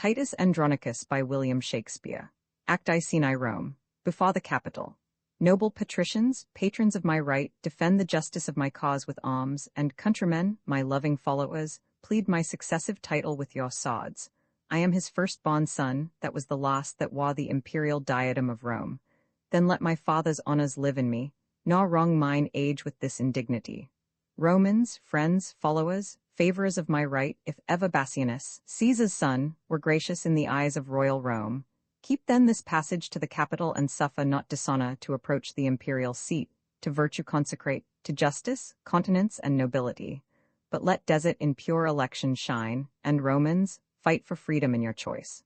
Titus Andronicus by William Shakespeare. Acti Sini Rome. Before the Capitol. Noble patricians, patrons of my right, defend the justice of my cause with arms, and countrymen, my loving followers, plead my successive title with your swords. I am his firstborn son, that was the last that wore the imperial diadem of Rome. Then let my father's honors live in me, nor wrong mine age with this indignity. Romans, friends, followers, favorers of my right, if ever Bassianus, Caesar's son, were gracious in the eyes of royal Rome, keep then this passage to the Capitol and suffer not dishonor to approach the imperial seat, to virtue consecrate, to justice, continence, and nobility. But let desert in pure election shine, and Romans, fight for freedom in your choice.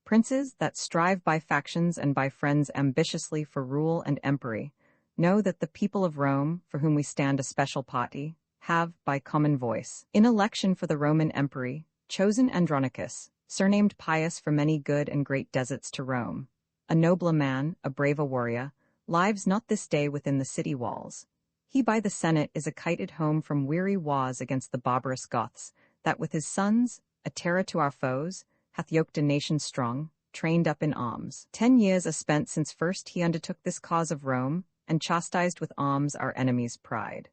Princes that strive by factions and by friends ambitiously for rule and empery, know that the people of Rome, for whom we stand a special party, have, by common voice, in election for the Roman empery, chosen Andronicus, surnamed Pius for many good and great deserts to Rome. A nobler man, a braver warrior, lives not this day within the city walls. He by the Senate is a kited home from weary wars against the barbarous Goths, that with his sons, a terror to our foes, hath yoked a nation strong, trained up in arms. 10 years are spent since first he undertook this cause of Rome, and chastised with arms our enemies' pride.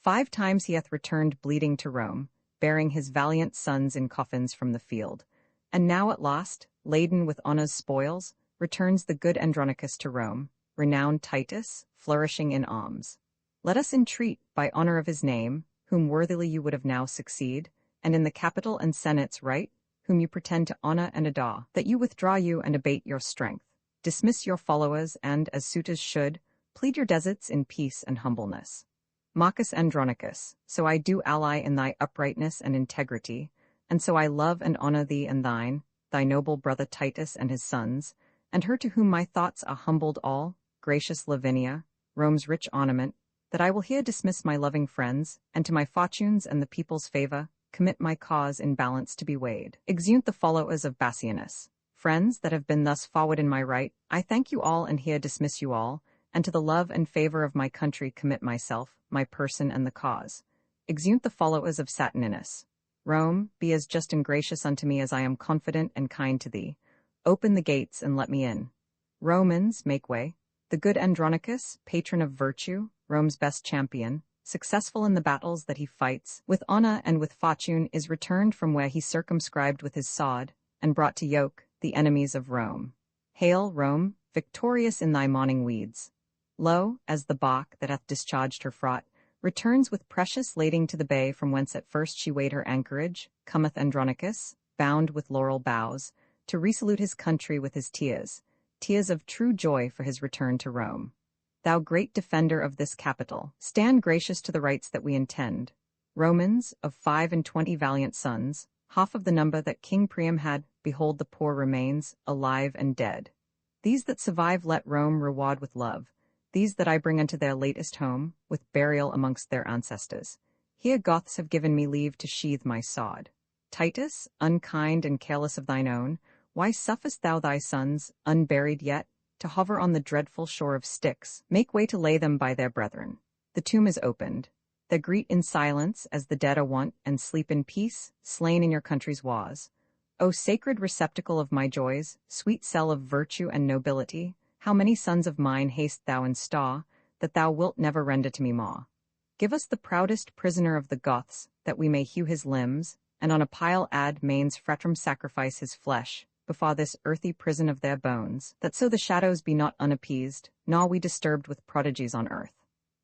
5 times he hath returned bleeding to Rome, bearing his valiant sons in coffins from the field. And now at last, laden with honor's spoils, returns the good Andronicus to Rome, renowned Titus, flourishing in arms. Let us entreat, by honor of his name, whom worthily you would have now succeed, and in the Capitol and Senate's right, whom you pretend to honor and adore, that you withdraw you and abate your strength, dismiss your followers, and, as suitors should, plead your deserts in peace and humbleness. Marcus Andronicus, so I do ally in thy uprightness and integrity, and so I love and honor thee and thine, thy noble brother Titus and his sons, and her to whom my thoughts are humbled all, gracious Lavinia, Rome's rich ornament, that I will here dismiss my loving friends, and to my fortunes and the people's favor, commit my cause in balance to be weighed. Exeunt the followers of Bassianus. Friends that have been thus forward in my right, I thank you all and here dismiss you all, and to the love and favor of my country commit myself, my person and the cause. Exeunt the followers of Saturninus. Rome, be as just and gracious unto me as I am confident and kind to thee. Open the gates and let me in. Romans, make way. The good Andronicus, patron of virtue, Rome's best champion, successful in the battles that he fights, with honor and with fortune is returned from where he circumscribed with his sword, and brought to yoke the enemies of Rome. Hail, Rome, victorious in thy morning weeds. Lo, as the bark that hath discharged her fraught, returns with precious lading to the bay from whence at first she weighed her anchorage, cometh Andronicus, bound with laurel boughs, to resalute his country with his tears, tears of true joy for his return to Rome. Thou great defender of this capital, stand gracious to the rights that we intend. Romans, of 25 valiant sons, half of the number that King Priam had, behold the poor remains, alive and dead. These that survive let Rome reward with love, these that I bring unto their latest home, with burial amongst their ancestors. Here Goths have given me leave to sheathe my sword. Titus, unkind and careless of thine own, why sufferest thou thy sons, unburied yet, to hover on the dreadful shore of Styx? Make way to lay them by their brethren. The tomb is opened. They greet in silence as the dead are wont, and sleep in peace, slain in your country's wars. O sacred receptacle of my joys, sweet cell of virtue and nobility, how many sons of mine haste thou in store, that thou wilt never render to me more. Give us the proudest prisoner of the Goths, that we may hew his limbs, and on a pile add mains fretrum sacrifice his flesh, before this earthy prison of their bones, that so the shadows be not unappeased, nor we disturbed with prodigies on earth.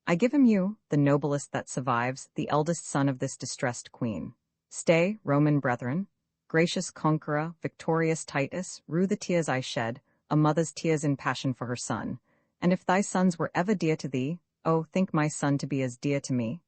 I give him you, the noblest that survives, the eldest son of this distressed queen. Stay, Roman brethren, gracious conqueror, victorious Titus, rue the tears I shed, a mother's tears in passion for her son, and if thy sons were ever dear to thee, oh, think my son to be as dear to me.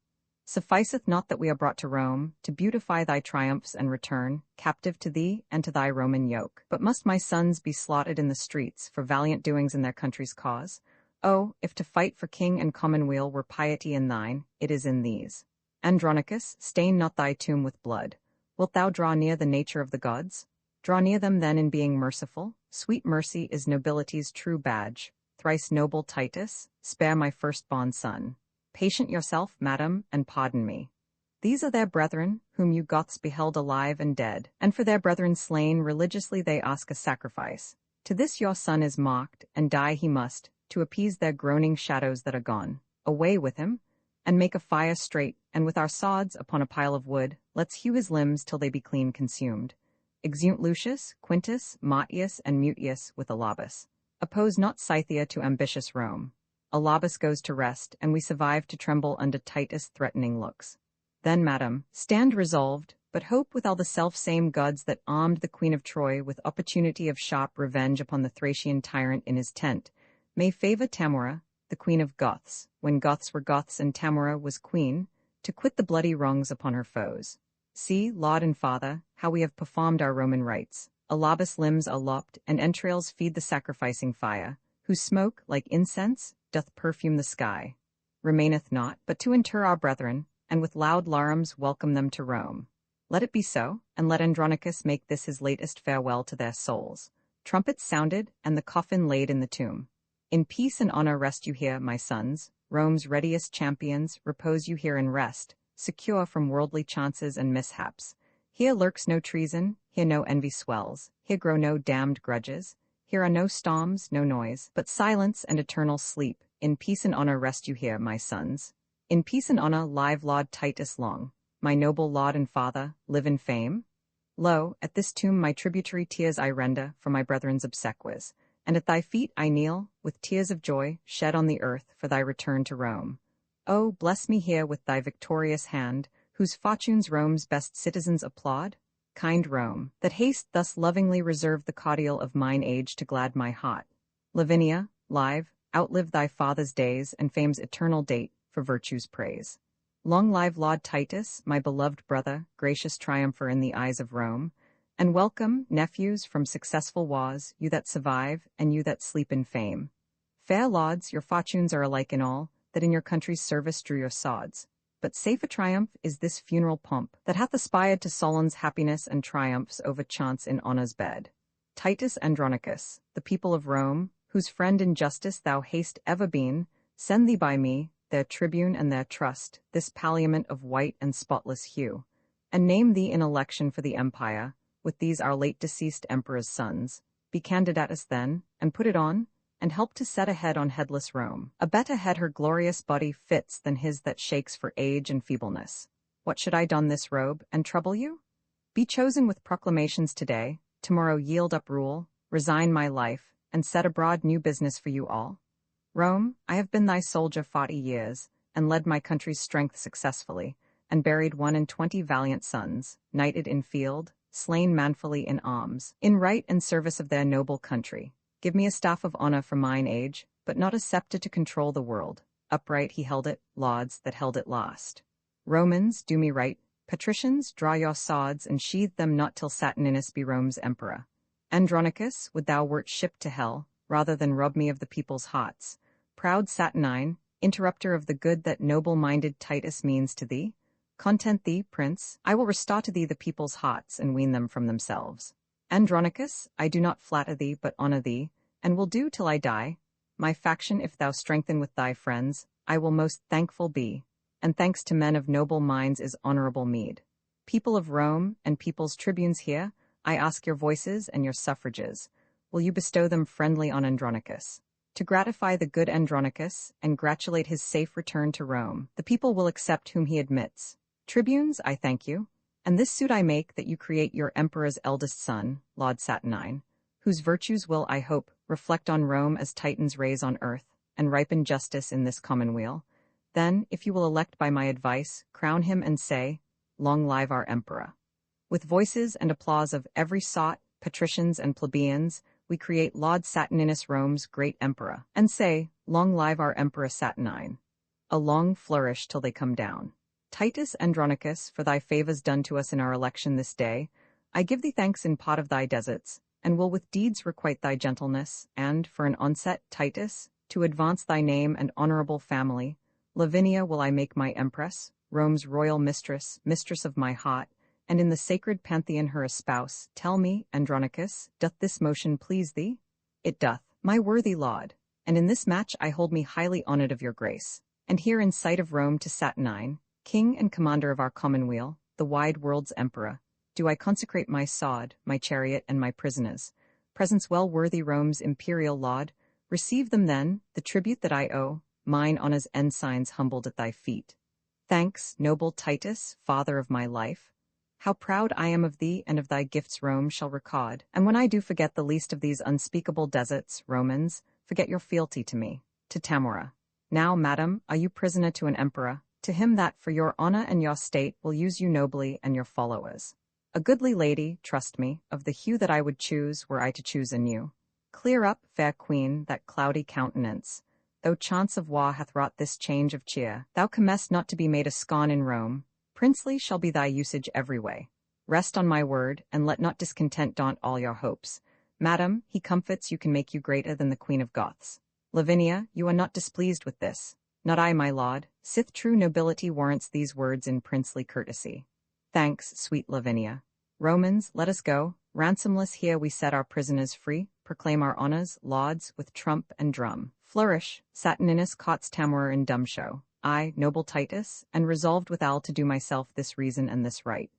Sufficeth not that we are brought to Rome, to beautify thy triumphs and return, captive to thee and to thy Roman yoke, but must my sons be slaughtered in the streets for valiant doings in their country's cause? Oh, if to fight for king and commonweal were piety in thine, it is in these. Andronicus, stain not thy tomb with blood. Wilt thou draw near the nature of the gods? Draw near them then in being merciful. Sweet mercy is nobility's true badge. Thrice noble Titus, spare my firstborn son. Patient yourself, madam, and pardon me. These are their brethren, whom you Goths beheld alive and dead, and for their brethren slain religiously they ask a sacrifice. To this your son is mocked, and die he must, to appease their groaning shadows that are gone. Away with him, and make a fire straight, and with our swords upon a pile of wood, let's hew his limbs till they be clean consumed. Exeunt Lucius, Quintus, Martius, and Mutius with Alabus. Oppose not Scythia to ambitious Rome. Alabus goes to rest, and we survive to tremble under Titus' threatening looks. Then, madam, stand resolved, but hope with all the self-same gods that armed the Queen of Troy with opportunity of sharp revenge upon the Thracian tyrant in his tent, may favor Tamora, the queen of Goths, when Goths were Goths and Tamora was queen, to quit the bloody wrongs upon her foes. See, Lord and Father, how we have performed our Roman rites. Alabus' limbs are lopped, and entrails feed the sacrificing fire, whose smoke, like incense, doth perfume the sky. Remaineth not, but to inter our brethren, and with loud larums welcome them to Rome. Let it be so, and let Andronicus make this his latest farewell to their souls. Trumpets sounded, and the coffin laid in the tomb. In peace and honor rest you here, my sons, Rome's readiest champions, repose you here in rest, secure from worldly chances and mishaps. Here lurks no treason, here no envy swells, here grow no damned grudges, here are no storms, no noise, but silence and eternal sleep. In peace and honor rest you here, my sons. In peace and honor live Lord Titus long, my noble lord and father, live in fame. Lo, at this tomb my tributary tears I render for my brethren's obsequies, and at thy feet I kneel, with tears of joy shed on the earth for thy return to Rome. Oh, bless me here with thy victorious hand, whose fortunes Rome's best citizens applaud. Kind Rome, that haste thus lovingly reserve the cordial of mine age to glad my heart. Lavinia, live, outlive thy father's days and fame's eternal date, for virtue's praise. Long live Lord Titus, my beloved brother, gracious triumpher in the eyes of Rome, and welcome, nephews, from successful wars, you that survive, and you that sleep in fame. Fair lords, your fortunes are alike in all, that in your country's service drew your swords. But safe a triumph is this funeral pomp, that hath aspired to Solon's happiness and triumphs over chance in honor's bed. Titus Andronicus, the people of Rome, whose friend in justice thou hast ever been, send thee by me, their tribune and their trust, this palliament of white and spotless hue, and name thee in election for the empire, with these our late deceased emperor's sons. Be candidatus then, and put it on, and help to set a head on headless Rome. A better head her glorious body fits than his that shakes for age and feebleness. What should I don this robe, and trouble you? Be chosen with proclamations today, tomorrow yield up rule, resign my life, and set abroad new business for you all. Rome, I have been thy soldier 40 years, and led my country's strength successfully, and buried 21 valiant sons, knighted in field, slain manfully in arms, in right and service of their noble country. Give me a staff of honor for mine age, but not a scepter to control the world. Upright he held it, lauds that held it lost. Romans, do me right. Patricians, draw your swords, and sheathe them not till Saturninus be Rome's emperor. Andronicus, would thou wert shipped to hell, rather than rob me of the people's hearts. Proud Saturnine, interrupter of the good that noble-minded Titus means to thee. Content thee, prince, I will restore to thee the people's hearts, and wean them from themselves. Andronicus, I do not flatter thee, but honor thee, and will do till I die. My faction if thou strengthen with thy friends, I will most thankful be, and thanks to men of noble minds is honorable meed. People of Rome, and people's tribunes here, I ask your voices and your suffrages. Will you bestow them friendly on Andronicus? To gratify the good Andronicus, and gratulate his safe return to Rome, the people will accept whom he admits. Tribunes, I thank you, and this suit I make that you create your emperor's eldest son, Lord Saturnine, whose virtues will, I hope, reflect on Rome as Titans raise on earth, and ripen justice in this commonweal. Then, if you will elect by my advice, crown him and say, Long live our emperor. With voices and applause of every sort, patricians and plebeians, we create Lord Saturninus Rome's great emperor, and say, Long live our emperor Saturnine. A long flourish till they come down. Titus Andronicus, for thy favors done to us in our election this day, I give thee thanks in pot of thy deserts, and will with deeds requite thy gentleness, and, for an onset, Titus, to advance thy name and honorable family, Lavinia will I make my empress, Rome's royal mistress, mistress of my heart, and in the sacred pantheon her espouse. Tell me, Andronicus, doth this motion please thee? It doth, my worthy lord, and in this match I hold me highly honored of your grace. And here in sight of Rome to Saturnine, King and commander of our commonweal, the wide world's emperor, do I consecrate my sword, my chariot, and my prisoners, presents well worthy Rome's imperial laud. Receive them then, the tribute that I owe, mine honor's ensigns humbled at thy feet. Thanks, noble Titus, father of my life. How proud I am of thee and of thy gifts Rome shall record. And when I do forget the least of these unspeakable deserts, Romans, forget your fealty to me, to Tamora. Now, madam, are you prisoner to an emperor, to him that for your honor and your state will use you nobly and your followers. A goodly lady, trust me, of the hue that I would choose were I to choose anew. Clear up, fair queen, that cloudy countenance. Though chance of war hath wrought this change of cheer, thou comest not to be made a scorn in Rome. Princely shall be thy usage every way. Rest on my word, and let not discontent daunt all your hopes. Madam, he comforts you can make you greater than the Queen of Goths. Lavinia, you are not displeased with this. Not I, my lord. Sith true nobility warrants these words in princely courtesy. Thanks, sweet Lavinia. Romans, let us go. Ransomless here we set our prisoners free, proclaim our honors, lauds, with trump and drum. Flourish, Saturninus caught Tamora in dumb show. I, noble Titus, and resolved withal to do myself this reason and this right.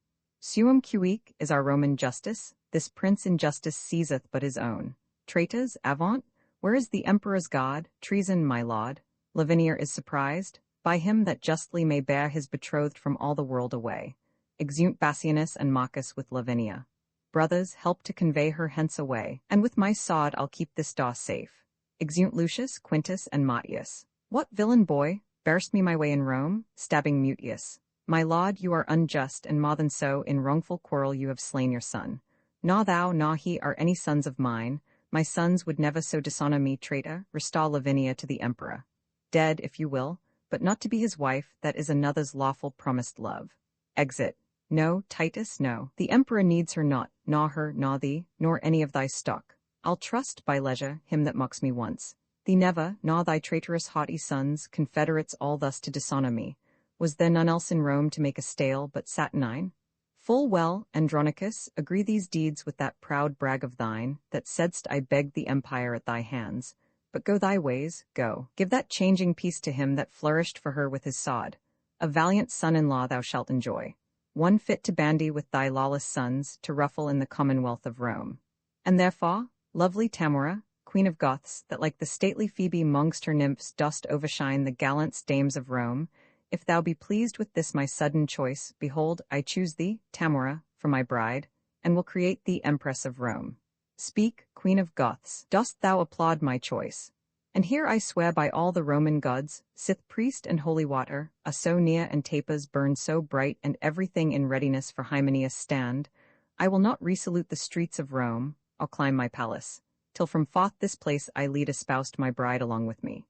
Suum cuique is our Roman justice, this prince in justice seizeth but his own. Traitors, avaunt, where is the emperor's god, treason, my lord? Lavinia is surprised, by him that justly may bear his betrothed from all the world away. Exeunt Bassianus and Marcus with Lavinia. Brothers, help to convey her hence away, and with my sword I'll keep this door safe. Exeunt Lucius, Quintus, and Martius. What villain boy, bear'st me my way in Rome, stabbing Mutius? My lord, you are unjust, and more than so, in wrongful quarrel you have slain your son. Nor thou, nor he are any sons of mine. My sons would never so dishonor me, traitor. Restore Lavinia to the emperor. Dead, if you will, but not to be his wife, that is another's lawful promised love. Exit. No, Titus, no. The emperor needs her not, nor her, nor thee, nor any of thy stock. I'll trust, by leisure, him that mocks me once. Thee never, nor thy traitorous haughty sons, confederates all thus to dishonor me. Was there none else in Rome to make a stale but Saturnine? Full well, Andronicus, agree these deeds with that proud brag of thine, that saidst I begged the empire at thy hands. But go thy ways, go. Give that changing piece to him that flourished for her with his sod. A valiant son-in-law thou shalt enjoy. One fit to bandy with thy lawless sons, to ruffle in the commonwealth of Rome. And therefore, lovely Tamora, Queen of Goths, that like the stately Phoebe mongst her nymphs dost overshine the gallant dames of Rome, if thou be pleased with this my sudden choice, behold, I choose thee, Tamora, for my bride, and will create thee Empress of Rome. Speak, Queen of Goths, dost thou applaud my choice? And here I swear by all the Roman gods, sith priest and holy water, are so near and tapers burn so bright and everything in readiness for Hymenaeus stand, I will not resalute the streets of Rome, I'll climb my palace, till from forth this place I lead espoused my bride along with me.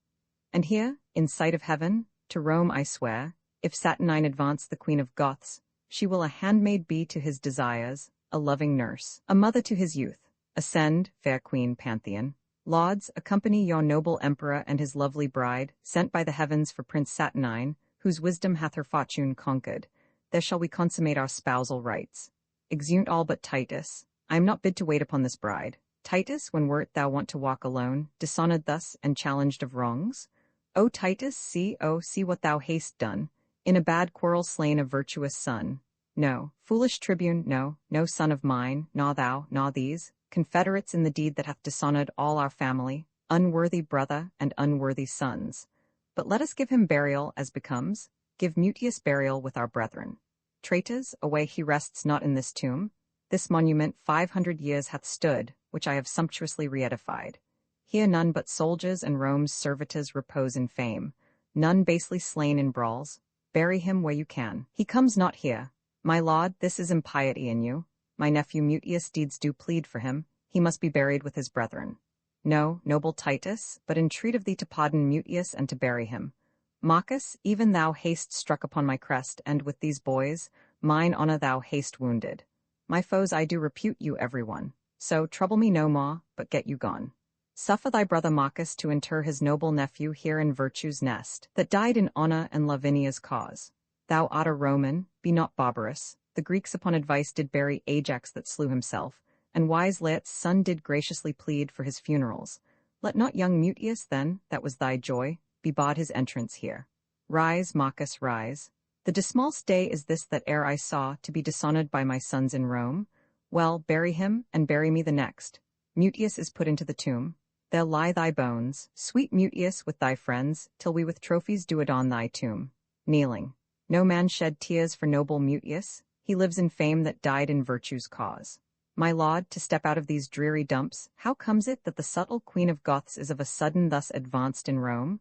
And here, in sight of heaven, to Rome I swear, if Saturnine advance the Queen of Goths, she will a handmaid be to his desires, a loving nurse, a mother to his youth. Ascend, fair Queen Pantheon. Lauds, accompany your noble emperor and his lovely bride, sent by the heavens for Prince Saturnine, whose wisdom hath her fortune conquered. There shall we consummate our spousal rites. Exeunt all but Titus. I am not bid to wait upon this bride. Titus, when wert thou wont to walk alone, dishonored thus and challenged of wrongs? O Titus, see what thou hast done. In a bad quarrel slain a virtuous son. No, foolish tribune, no son of mine, nor thou, nor these, confederates in the deed that hath dishonored all our family, unworthy brother and unworthy sons. But let us give him burial as becomes, give Mutius burial with our brethren. Traitors, away he rests not in this tomb. This monument 500 years hath stood, which I have sumptuously re-edified. Here none but soldiers and Rome's servitors repose in fame, none basely slain in brawls. Bury him where you can. He comes not here. My lord, this is impiety in you. My nephew Mutius' deeds do plead for him. He must be buried with his brethren. No, noble Titus, but entreat of thee to pardon Mutius and to bury him. Marcus, even thou hast struck upon my crest, and with these boys, mine honor thou hast wounded. My foes I do repute you every one. So trouble me no more, but get you gone. Suffer thy brother Marcus to inter his noble nephew here in virtue's nest, that died in honor and Lavinia's cause. Thou art a Roman, be not barbarous. The Greeks upon advice did bury Ajax that slew himself, and wise Laet's son did graciously plead for his funerals. Let not young Mutius then, that was thy joy, be barred his entrance here. Rise, Marcus, rise. The dismalest day is this that ere I saw to be dishonored by my sons in Rome. Well, bury him, and bury me the next. Mutius is put into the tomb. There lie thy bones, sweet Mutius, with thy friends, till we with trophies do adorn thy tomb. Kneeling. No man shed tears for noble Mutius, he lives in fame that died in virtue's cause. My lord, to step out of these dreary dumps, how comes it that the subtle queen of Goths is of a sudden thus advanced in Rome?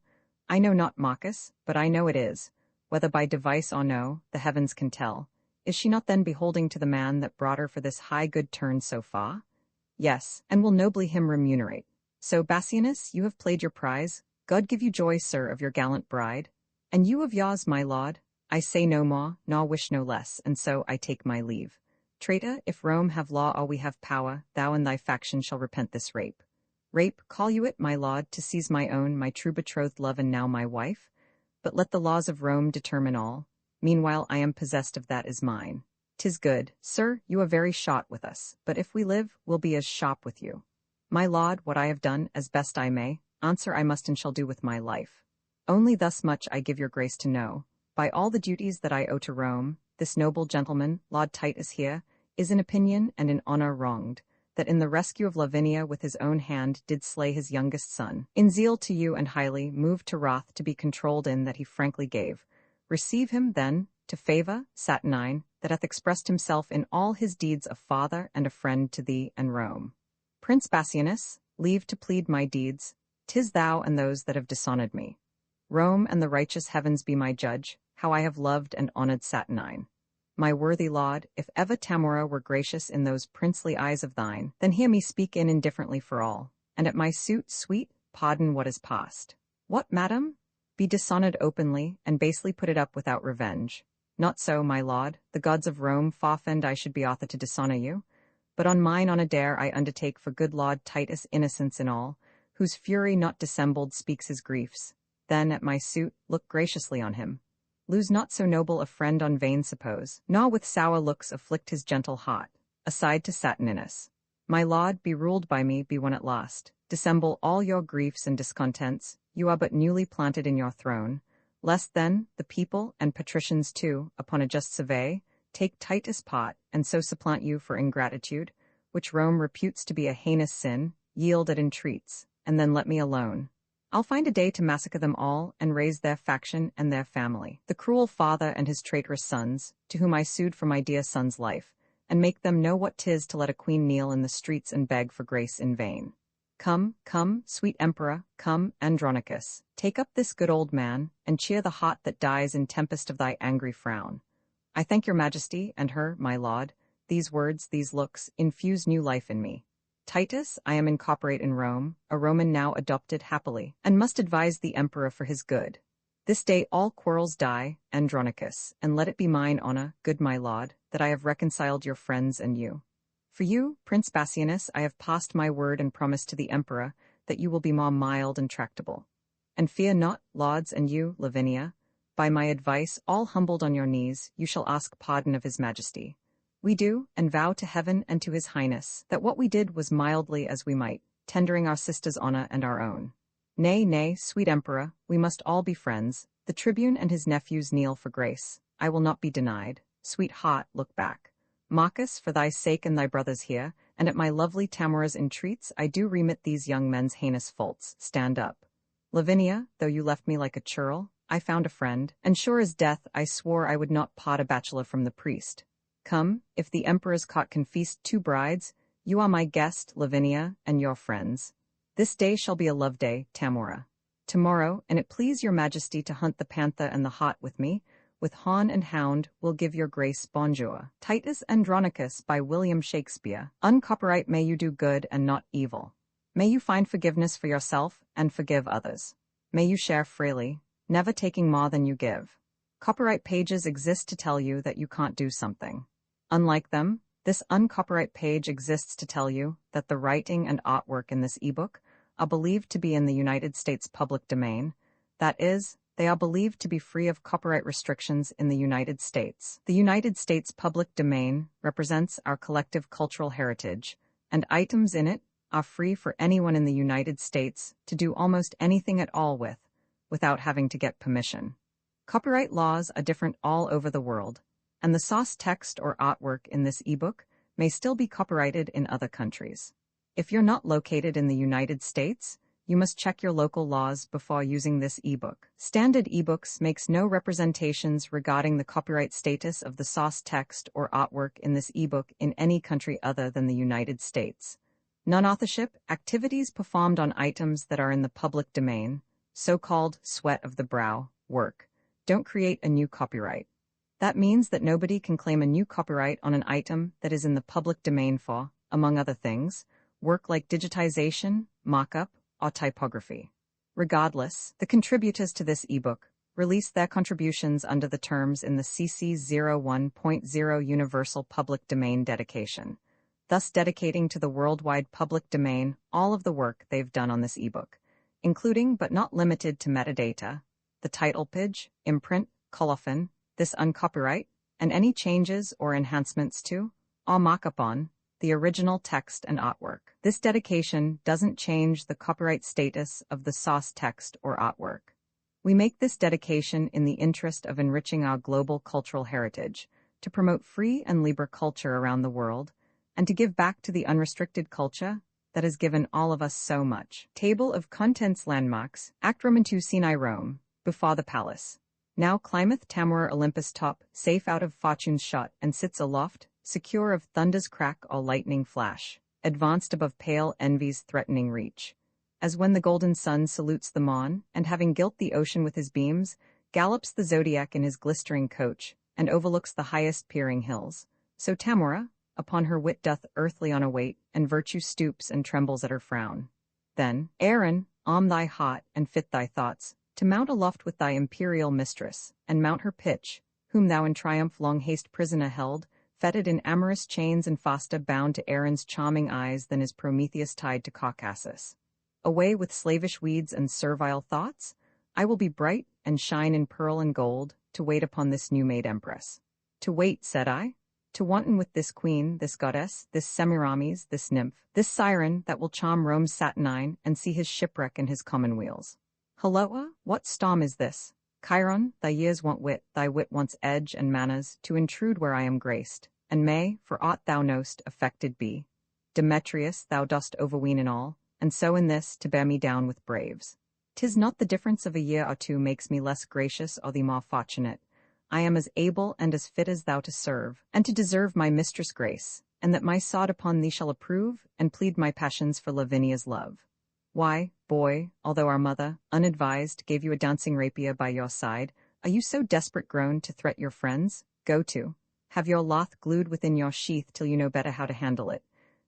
I know not, Marcus, but I know it is. Whether by device or no, the heavens can tell. Is she not then beholding to the man that brought her for this high good turn so far? Yes, and will nobly him remunerate. So, Bassianus, you have played your prize. God give you joy, sir, of your gallant bride. And you of yours, my lord. I say no more, nor wish no less, and so I take my leave. Traitor, if Rome have law or we have power, thou and thy faction shall repent this rape. Rape, call you it, my lord, to seize my own, my true betrothed love and now my wife? But let the laws of Rome determine all. Meanwhile I am possessed of that is mine. 'Tis good, sir, you are very shot with us, but if we live, we'll be as shop with you. My lord, what I have done, as best I may, answer I must and shall do with my life. Only thus much I give your grace to know. By all the duties that I owe to Rome, this noble gentleman, Lord Titus here, is in opinion and in honor wronged, that in the rescue of Lavinia with his own hand did slay his youngest son. In zeal to you and highly moved to wrath to be controlled in that he frankly gave. Receive him, then, to favor, Saturnine, that hath expressed himself in all his deeds a father and a friend to thee and Rome. Prince Bassianus, leave to plead my deeds, 'tis thou and those that have dishonored me. Rome and the righteous heavens be my judge, how I have loved and honored Saturnine. My worthy lord, if ever Tamora were gracious in those princely eyes of thine, then hear me speak in indifferently for all, and at my suit, sweet, pardon what is past. What, madam? Be dishonored openly, and basely put it up without revenge. Not so, my lord, the gods of Rome forfend I should be author to dishonor you. But on mine honor dare I undertake for good Lord Titus innocence in all, whose fury not dissembled speaks his griefs. Then, at my suit, look graciously on him. Lose not so noble a friend on vain suppose, nor with sour looks afflict his gentle heart. Aside to Saturninus. My lord, be ruled by me, be one at last. Dissemble all your griefs and discontents, you are but newly planted in your throne. Lest then, the people, and patricians too, upon a just survey, take Titus' part, and so supplant you for ingratitude, which Rome reputes to be a heinous sin, yield at entreats, and then let me alone. I'll find a day to massacre them all, and raise their faction and their family, the cruel father and his traitorous sons, to whom I sued for my dear son's life, and make them know what 'tis to let a queen kneel in the streets and beg for grace in vain. Come, come, sweet emperor, come, Andronicus, take up this good old man, and cheer the heart that dies in tempest of thy angry frown. I thank your majesty, and her, my lord, these words, these looks, infuse new life in me. Titus, I am incorporate in Rome, a Roman now adopted happily, and must advise the emperor for his good. This day all quarrels die, Andronicus, and let it be mine honor, good my lord, that I have reconciled your friends and you. For you, Prince Bassianus, I have passed my word and promise to the emperor that you will be more mild and tractable. And fear not, lords, and you, Lavinia, by my advice, all humbled on your knees, you shall ask pardon of his majesty. We do, and vow to heaven and to his highness, that what we did was mildly as we might, tendering our sister's honor and our own. Nay, nay, sweet emperor, we must all be friends. The tribune and his nephews kneel for grace. I will not be denied. Sweetheart, look back. Marcus, for thy sake and thy brother's here, and at my lovely Tamora's entreats, I do remit these young men's heinous faults. Stand up. Lavinia, though you left me like a churl, I found a friend, and sure as death I swore I would not part a bachelor from the priest. Come, if the emperor's cot can feast 2 brides, you are my guest, Lavinia, and your friends. This day shall be a love day, Tamora. Tomorrow, and it please your majesty to hunt the panther and the hart with me, with hawn and hound, will give your grace bonjour. Titus Andronicus by William Shakespeare. Uncopyright may you do good and not evil. May you find forgiveness for yourself and forgive others. May you share freely, never taking more than you give. Copyright pages exist to tell you that you can't do something. Unlike them, this uncopyright page exists to tell you that the writing and artwork in this ebook are believed to be in the United States public domain. That is, they are believed to be free of copyright restrictions in the United States. The United States public domain represents our collective cultural heritage, and items in it are free for anyone in the United States to do almost anything at all with, without having to get permission. Copyright laws are different all over the world, and the source text or artwork in this ebook may still be copyrighted in other countries. If you're not located in the United States, you must check your local laws before using this ebook. Standard ebooks makes no representations regarding the copyright status of the source text or artwork in this ebook in any country other than the United States. Non-authorship activities performed on items that are in the public domain, so-called sweat of the brow, work, don't create a new copyright. That means that nobody can claim a new copyright on an item that is in the public domain for, among other things, work like digitization, mock-up, or typography. Regardless, the contributors to this ebook release their contributions under the terms in the CC 01.0 Universal Public Domain dedication, thus dedicating to the worldwide public domain all of the work they've done on this ebook, including but not limited to metadata, the title page, imprint, colophon, this uncopyright, and any changes or enhancements to, or mock-up on, the original text and artwork. This dedication doesn't change the copyright status of the source text or artwork. We make this dedication in the interest of enriching our global cultural heritage, to promote free and libre culture around the world, and to give back to the unrestricted culture that has given all of us so much. Table of Contents Landmarks, Act Roman 2 Sinai Rome, before the palace. Now climbeth Tamora Olympus top, safe out of fortune's shot, and sits aloft, secure of thunder's crack or lightning flash, advanced above pale envy's threatening reach. As when the golden sun salutes the morn, and having gilt the ocean with his beams, gallops the zodiac in his glistering coach, and overlooks the highest peering hills. So Tamora, upon her wit doth earthly on await, and virtue stoops and trembles at her frown. Then, Aaron, arm thy heart, and fit thy thoughts, to mount aloft with thy imperial mistress, and mount her pitch, whom thou in triumph long haste prisoner held, fettered in amorous chains and faster bound to Aaron's charming eyes than is Prometheus tied to Caucasus. Away with slavish weeds and servile thoughts, I will be bright and shine in pearl and gold, to wait upon this new-made empress. To wait, said I, to wanton with this queen, this goddess, this Semiramis, this nymph, this siren that will charm Rome's Saturnine and see his shipwreck and his commonweals. Halloa, what storm is this? Chiron, thy years want wit, thy wit wants edge and manners, to intrude where I am graced, and may, for aught thou know'st, affected be. Demetrius, thou dost overween in all, and so in this, to bear me down with braves. 'Tis not the difference of a year or two makes me less gracious or thee more fortunate. I am as able and as fit as thou to serve, and to deserve my mistress' grace, and that my sod upon thee shall approve, and plead my passions for Lavinia's love. Why, boy, although our mother, unadvised, gave you a dancing rapier by your side, are you so desperate grown to threat your friends? Go to. Have your loth glued within your sheath till you know better how to handle it.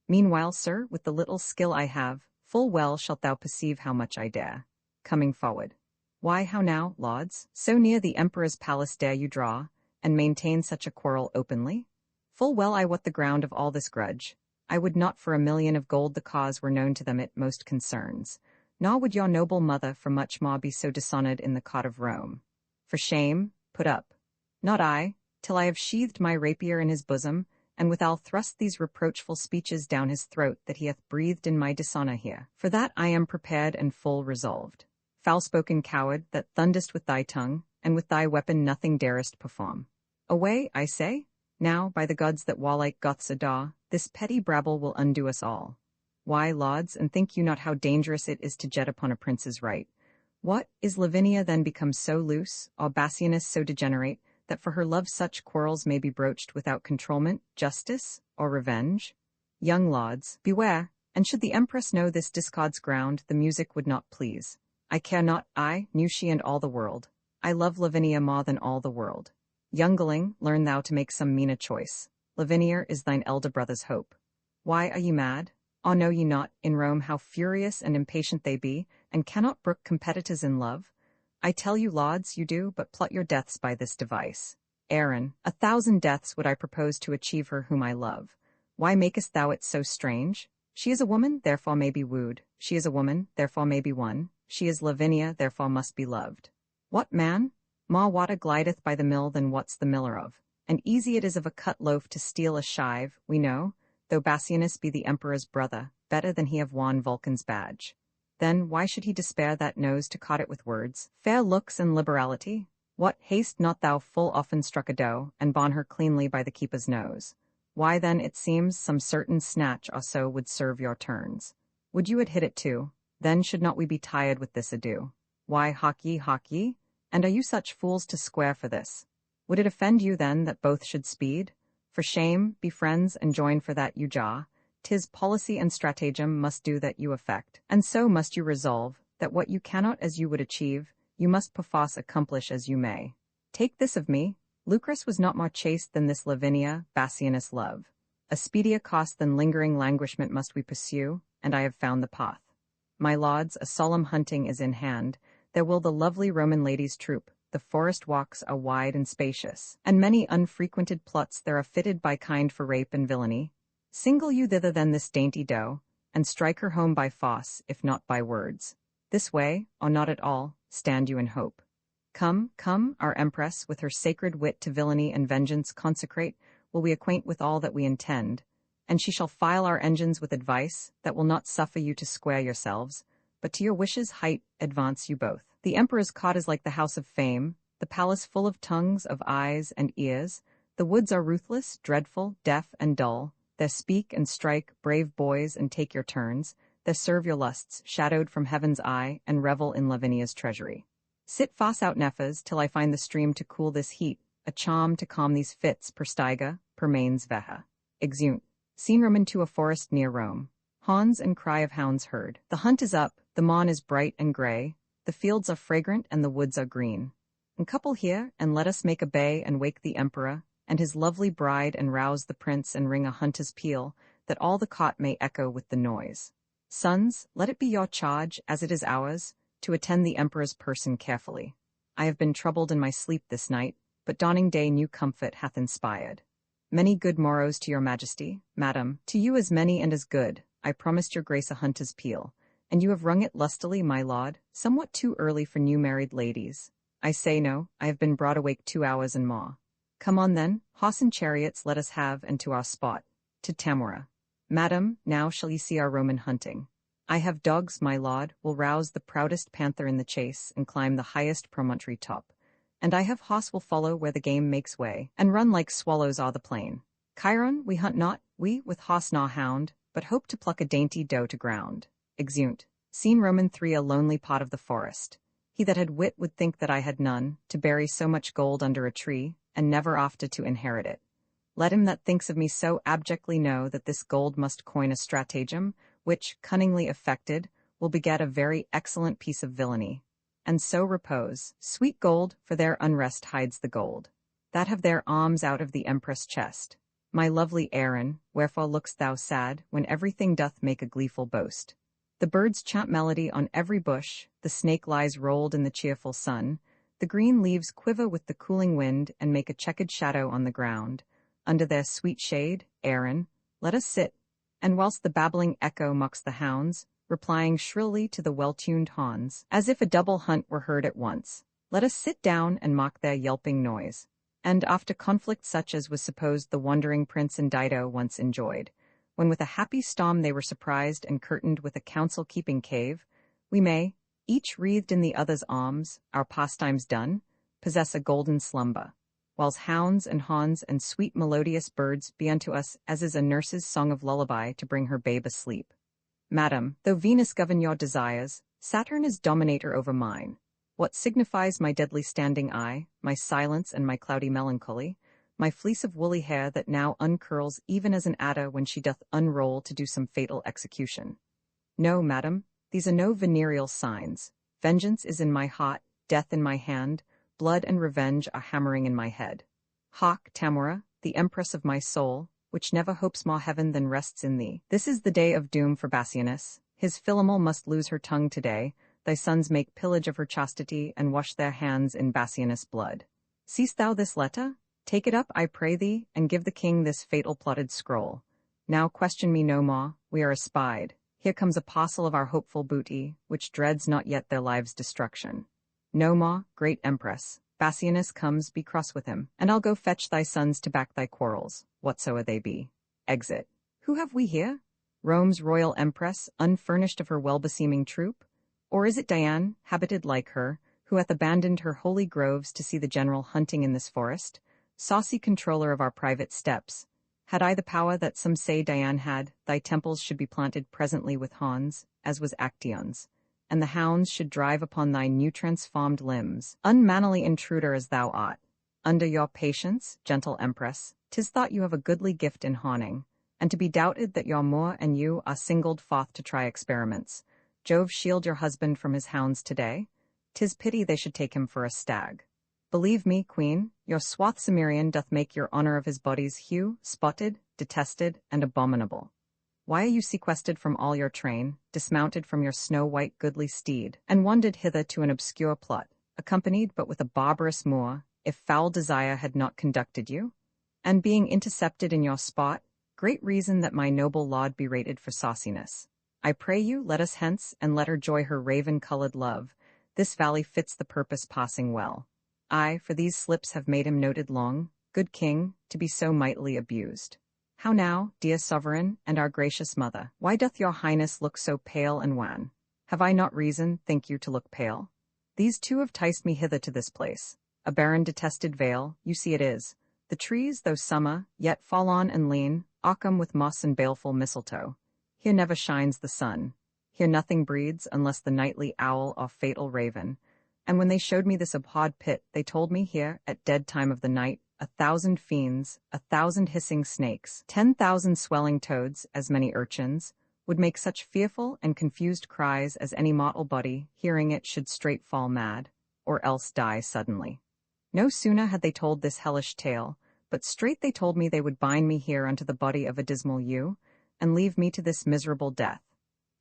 Meanwhile, sir, with the little skill I have, full well shalt thou perceive how much I dare. Coming forward. Why, how now, lauds? So near the emperor's palace dare you draw, and maintain such a quarrel openly? Full well I wot the ground of all this grudge. I would not for a million of gold the cause were known to them it most concerns, nor would your noble mother for much more be so dishonored in the court of Rome. For shame, put up. Not I, till I have sheathed my rapier in his bosom, and withal thrust these reproachful speeches down his throat that he hath breathed in my dishonor here. For that I am prepared and full resolved. Foul-spoken coward, that thundest with thy tongue, and with thy weapon nothing darest perform. Away, I say? Now, by the gods that warlike Goths adore, this petty brabble will undo us all. Why, lauds, and think you not how dangerous it is to jet upon a prince's right? What, is Lavinia then become so loose, or Bassianus so degenerate, that for her love such quarrels may be broached without controlment, justice, or revenge? Young lauds, beware, and should the empress know this discord's ground, the music would not please. I care not, I, knew she and all the world. I love Lavinia more than all the world. Youngling, learn thou to make some meaner choice. Lavinia is thine elder brother's hope. Why are ye mad? Or know ye not, in Rome, how furious and impatient they be, and cannot brook competitors in love? I tell you, lauds, you do but plot your deaths by this device. Aaron, 1,000 deaths would I propose to achieve her whom I love. Why makest thou it so strange? She is a woman, therefore may be wooed. She is a woman, therefore may be won. She is Lavinia, therefore must be loved. What, man? More water glideth by the mill than what's the miller of. And easy it is of a cut loaf to steal a shive, we know, though Bassianus be the emperor's brother, better than he have won Vulcan's badge. Then why should he despair that knows to caught it with words, fair looks and liberality? What, haste not thou full often struck a doe, and bone her cleanly by the keeper's nose? Why then it seems some certain snatch or so would serve your turns. Would you had hit it too? Then should not we be tired with this ado? Why, hawk ye, and are you such fools to square for this? Would it offend you then that both should speed? For shame, be friends and join for that you jaw. 'Tis policy and stratagem must do that you effect, and so must you resolve, that what you cannot as you would achieve, you must perforce accomplish as you may. Take this of me, Lucrece was not more chaste than this Lavinia, Bassianus love. A speedier cost than lingering languishment must we pursue, and I have found the path. My lords, a solemn hunting is in hand, there will the lovely Roman ladies troop, the forest walks are wide and spacious, and many unfrequented plots there are fitted by kind for rape and villainy. Single you thither then this dainty doe, and strike her home by force, if not by words. This way, or not at all, stand you in hope. Come, our empress, with her sacred wit to villainy and vengeance consecrate, will we acquaint with all that we intend, and she shall file our engines with advice that will not suffer you to square yourselves, but to your wishes' height advance you both. The emperor's cot is like the house of fame, the palace full of tongues, of eyes and ears. The woods are ruthless, dreadful, deaf and dull. There speak and strike, brave boys, and take your turns. There serve your lusts, shadowed from heaven's eye, and revel in Lavinia's treasury. Sit fast out, Nephas, till I find the stream to cool this heat, a charm to calm these fits, per Styga, per mains veha. Exeunt. Scene Roman to a forest near Rome. Hawns and cry of hounds heard. The hunt is up, the moon is bright and grey, the fields are fragrant and the woods are green. Uncouple here, and let us make a bay and wake the emperor, and his lovely bride, and rouse the prince, and ring a hunter's peal, that all the cot may echo with the noise. Sons, let it be your charge, as it is ours, to attend the emperor's person carefully. I have been troubled in my sleep this night, but dawning day new comfort hath inspired. Many good morrows to your majesty, madam, to you as many and as good. I promised your grace a hunter's peal, and you have rung it lustily, my lord, somewhat too early for new married ladies. I say no, I have been brought awake 2 hours and more. Come on then, horse and chariots let us have, and to our spot, to Tamora. Madam, now shall ye see our Roman hunting. I have dogs, my lord, will rouse the proudest panther in the chase, and climb the highest promontory top. And I have horse will follow where the game makes way, and run like swallows o'er the plain. Chiron, we hunt not, we, with horse nor hound, but hope to pluck a dainty doe to ground. Exeunt. Scene Roman 3 a lonely pot of the forest. He that had wit would think that I had none, to bury so much gold under a tree, and never after to inherit it. Let him that thinks of me so abjectly know that this gold must coin a stratagem, which, cunningly effected, will beget a very excellent piece of villainy. And so repose, sweet gold, for their unrest hides the gold, that have their alms out of the empress' chest. My lovely Aaron, wherefore look'st thou sad, when everything doth make a gleeful boast? The birds chant melody on every bush, the snake lies rolled in the cheerful sun, the green leaves quiver with the cooling wind and make a checkered shadow on the ground. Under their sweet shade, Aaron, let us sit, and whilst the babbling echo mocks the hounds, replying shrilly to the well-tuned horns, as if a double hunt were heard at once, let us sit down and mock their yelping noise. And after conflict such as was supposed the wandering prince and Dido once enjoyed, when with a happy storm they were surprised and curtained with a counsel-keeping cave, we may, each wreathed in the other's arms, our pastimes done, possess a golden slumber, whiles hounds and hawns and sweet melodious birds be unto us as is a nurse's song of lullaby to bring her babe asleep. Madam, though Venus govern your desires, Saturn is dominator over mine. What signifies my deadly standing eye, my silence and my cloudy melancholy, my fleece of woolly hair that now uncurls even as an adder when she doth unroll to do some fatal execution? No, madam, these are no venereal signs. Vengeance is in my heart, death in my hand, blood and revenge are hammering in my head. Hark, Tamora, the empress of my soul, which never hopes more heaven than rests in thee. This is the day of doom for Bassianus. His Philomel must lose her tongue today. Thy sons make pillage of her chastity and wash their hands in Bassianus' blood. Seest thou this letter? Take it up, I pray thee, and give the king this fatal plotted scroll. Now question me no more, we are espied. Here comes a parcel of our hopeful booty, which dreads not yet their lives' destruction. No more, great empress, Bassianus comes, be cross with him, and I'll go fetch thy sons to back thy quarrels, whatsoever they be. Exit. Who have we here? Rome's royal empress, unfurnished of her well-beseeming troop? Or is it Diane, habited like her, who hath abandoned her holy groves to see the general hunting in this forest, saucy controller of our private steppes, had I the power that some say Dian had, thy temples should be planted presently with Hans, as was Actaeon's, and the hounds should drive upon thy new transformed limbs, unmannerly intruder as thou art. Under your patience, gentle empress, 'tis thought you have a goodly gift in hawning, and to be doubted that your Moor and you are singled forth to try experiments. Jove shield your husband from his hounds today. 'Tis pity they should take him for a stag. Believe me, queen, your swath Cimmerian doth make your honor of his body's hue spotted, detested, and abominable. Why are you sequestered from all your train, dismounted from your snow-white goodly steed, and wandered hither to an obscure plot, accompanied but with a barbarous Moor, if foul desire had not conducted you? And being intercepted in your spot, great reason that my noble laud be rated for sauciness. I pray you, let us hence, and let her joy her raven-colored love. This valley fits the purpose passing well. I, for these slips have made him noted long, good king, to be so mightily abused. How now, dear sovereign, and our gracious mother, why doth your highness look so pale and wan? Have I not reason, think you, to look pale? These two have ticed me hither to this place. A barren detested vale, you see it is. The trees, though summer, yet fall on and lean, occam with moss and baleful mistletoe. Here never shines the sun. Here nothing breeds unless the nightly owl or fatal raven. And when they showed me this abhorred pit, they told me here, at dead time of the night, 1,000 fiends, 1,000 hissing snakes, 10,000 swelling toads, as many urchins, would make such fearful and confused cries as any mortal body, hearing it, should straight fall mad, or else die suddenly. No sooner had they told this hellish tale, but straight they told me they would bind me here unto the body of a dismal ewe, and leave me to this miserable death.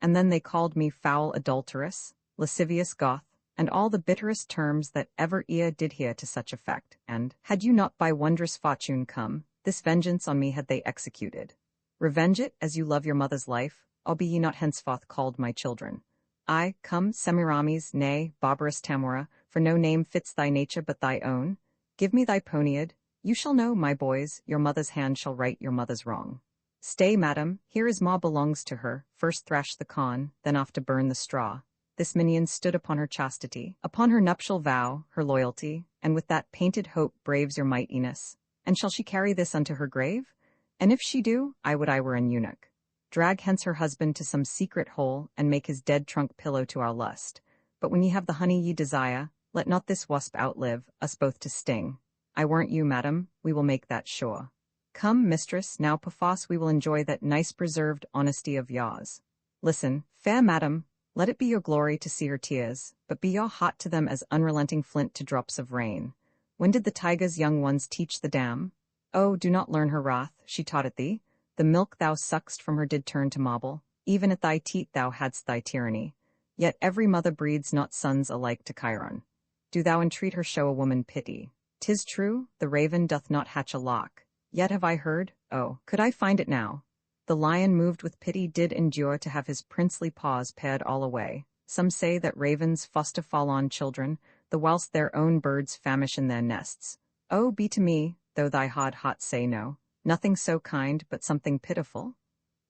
And then they called me foul adulteress, lascivious Goth, and all the bitterest terms that ever ear did hear to such effect, and, had you not by wondrous fortune come, this vengeance on me had they executed. Revenge it as you love your mother's life, or be ye not henceforth called my children. I, come, Semiramis, nay, barbarous Tamora, for no name fits thy nature but thy own. Give me thy poniard, you shall know, my boys, your mother's hand shall right your mother's wrong. Stay, madam, here is more belongs to her, first thrash the corn, then off to burn the straw. This minion stood upon her chastity, upon her nuptial vow, her loyalty, and with that painted hope braves your mightiness. And shall she carry this unto her grave? And if she do, I would I were an eunuch. Drag hence her husband to some secret hole, and make his dead trunk pillow to our lust. But when ye have the honey ye desire, let not this wasp outlive us both to sting. I warrant you, madam, we will make that sure. Come, mistress, now perforce we will enjoy that nice preserved honesty of yours. Listen, fair madam, let it be your glory to see her tears, but be your heart to them as unrelenting flint to drops of rain. When did the tiger's young ones teach the dam? Oh, do not learn her wrath, she taught it thee. The milk thou suck'st from her did turn to marble, even at thy teat thou hadst thy tyranny. Yet every mother breeds not sons alike to Chiron. Do thou entreat her show a woman pity. 'Tis true, the raven doth not hatch a lock. Yet have I heard, oh, could I find it now? The lion moved with pity did endure to have his princely paws pared all away. Some say that ravens foster fall on children, the whilst their own birds famish in their nests. Oh, be to me, though thy hot say no, nothing so kind but something pitiful.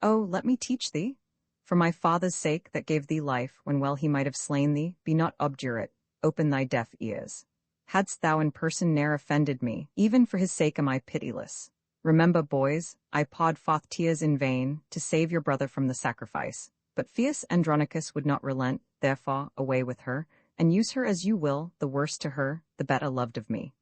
Oh, let me teach thee. For my father's sake that gave thee life, when well he might have slain thee, be not obdurate, open thy deaf ears. Hadst thou in person ne'er offended me, even for his sake am I pitiless. Remember, boys, I poured forth tears in vain, to save your brother from the sacrifice. But fierce Andronicus would not relent, therefore, away with her, and use her as you will, the worse to her, the better loved of me.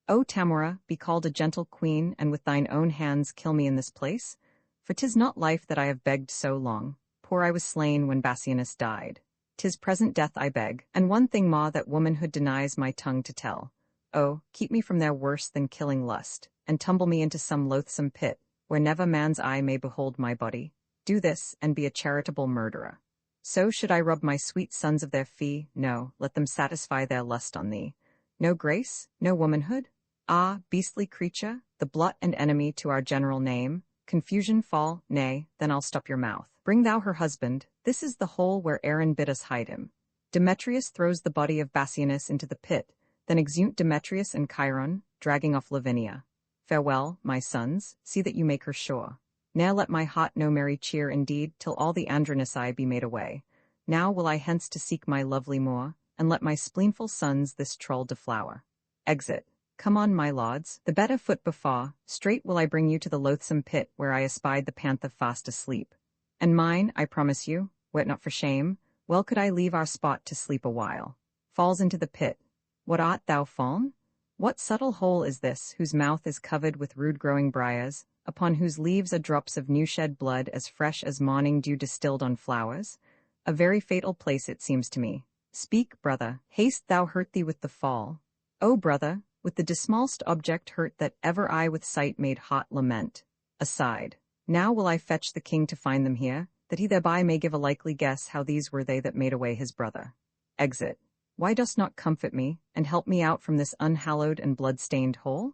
O Tamora, be called a gentle queen, and with thine own hands kill me in this place? For 'tis not life that I have begged so long. Poor I was slain when Bassianus died. 'Tis present death I beg, and one thing more that womanhood denies my tongue to tell. Oh, keep me from their worse than killing lust, and tumble me into some loathsome pit, where never man's eye may behold my body. Do this, and be a charitable murderer. So should I rob my sweet sons of their fee? No, let them satisfy their lust on thee. No grace? No womanhood? Ah, beastly creature, the blot and enemy to our general name. Confusion fall, nay, then I'll stop your mouth. Bring thou her husband, this is the hole where Aaron bid us hide him. Demetrius throws the body of Bassianus into the pit, then exeunt Demetrius and Chiron, dragging off Lavinia. Farewell, my sons, see that you make her sure. Now let my heart no merry cheer indeed, till all the Andronici be made away. Now will I hence to seek my lovely Moor, and and let my spleenful sons this troll deflower. Exit. Come on, my lords, the better foot before, straight will I bring you to the loathsome pit where I espied the panther fast asleep. And mine, I promise you, were it not for shame, well could I leave our spot to sleep a while. Falls into the pit. What art thou fallen? What subtle hole is this, whose mouth is covered with rude-growing briars, upon whose leaves are drops of new-shed blood as fresh as morning dew distilled on flowers? A very fatal place it seems to me. Speak, brother, haste thou hurt thee with the fall. O brother, with the dismallest object hurt that ever I with sight made hot lament. Aside. Now will I fetch the king to find them here, that he thereby may give a likely guess how these were they that made away his brother. Exit. Why dost not comfort me, and help me out from this unhallowed and blood-stained hole?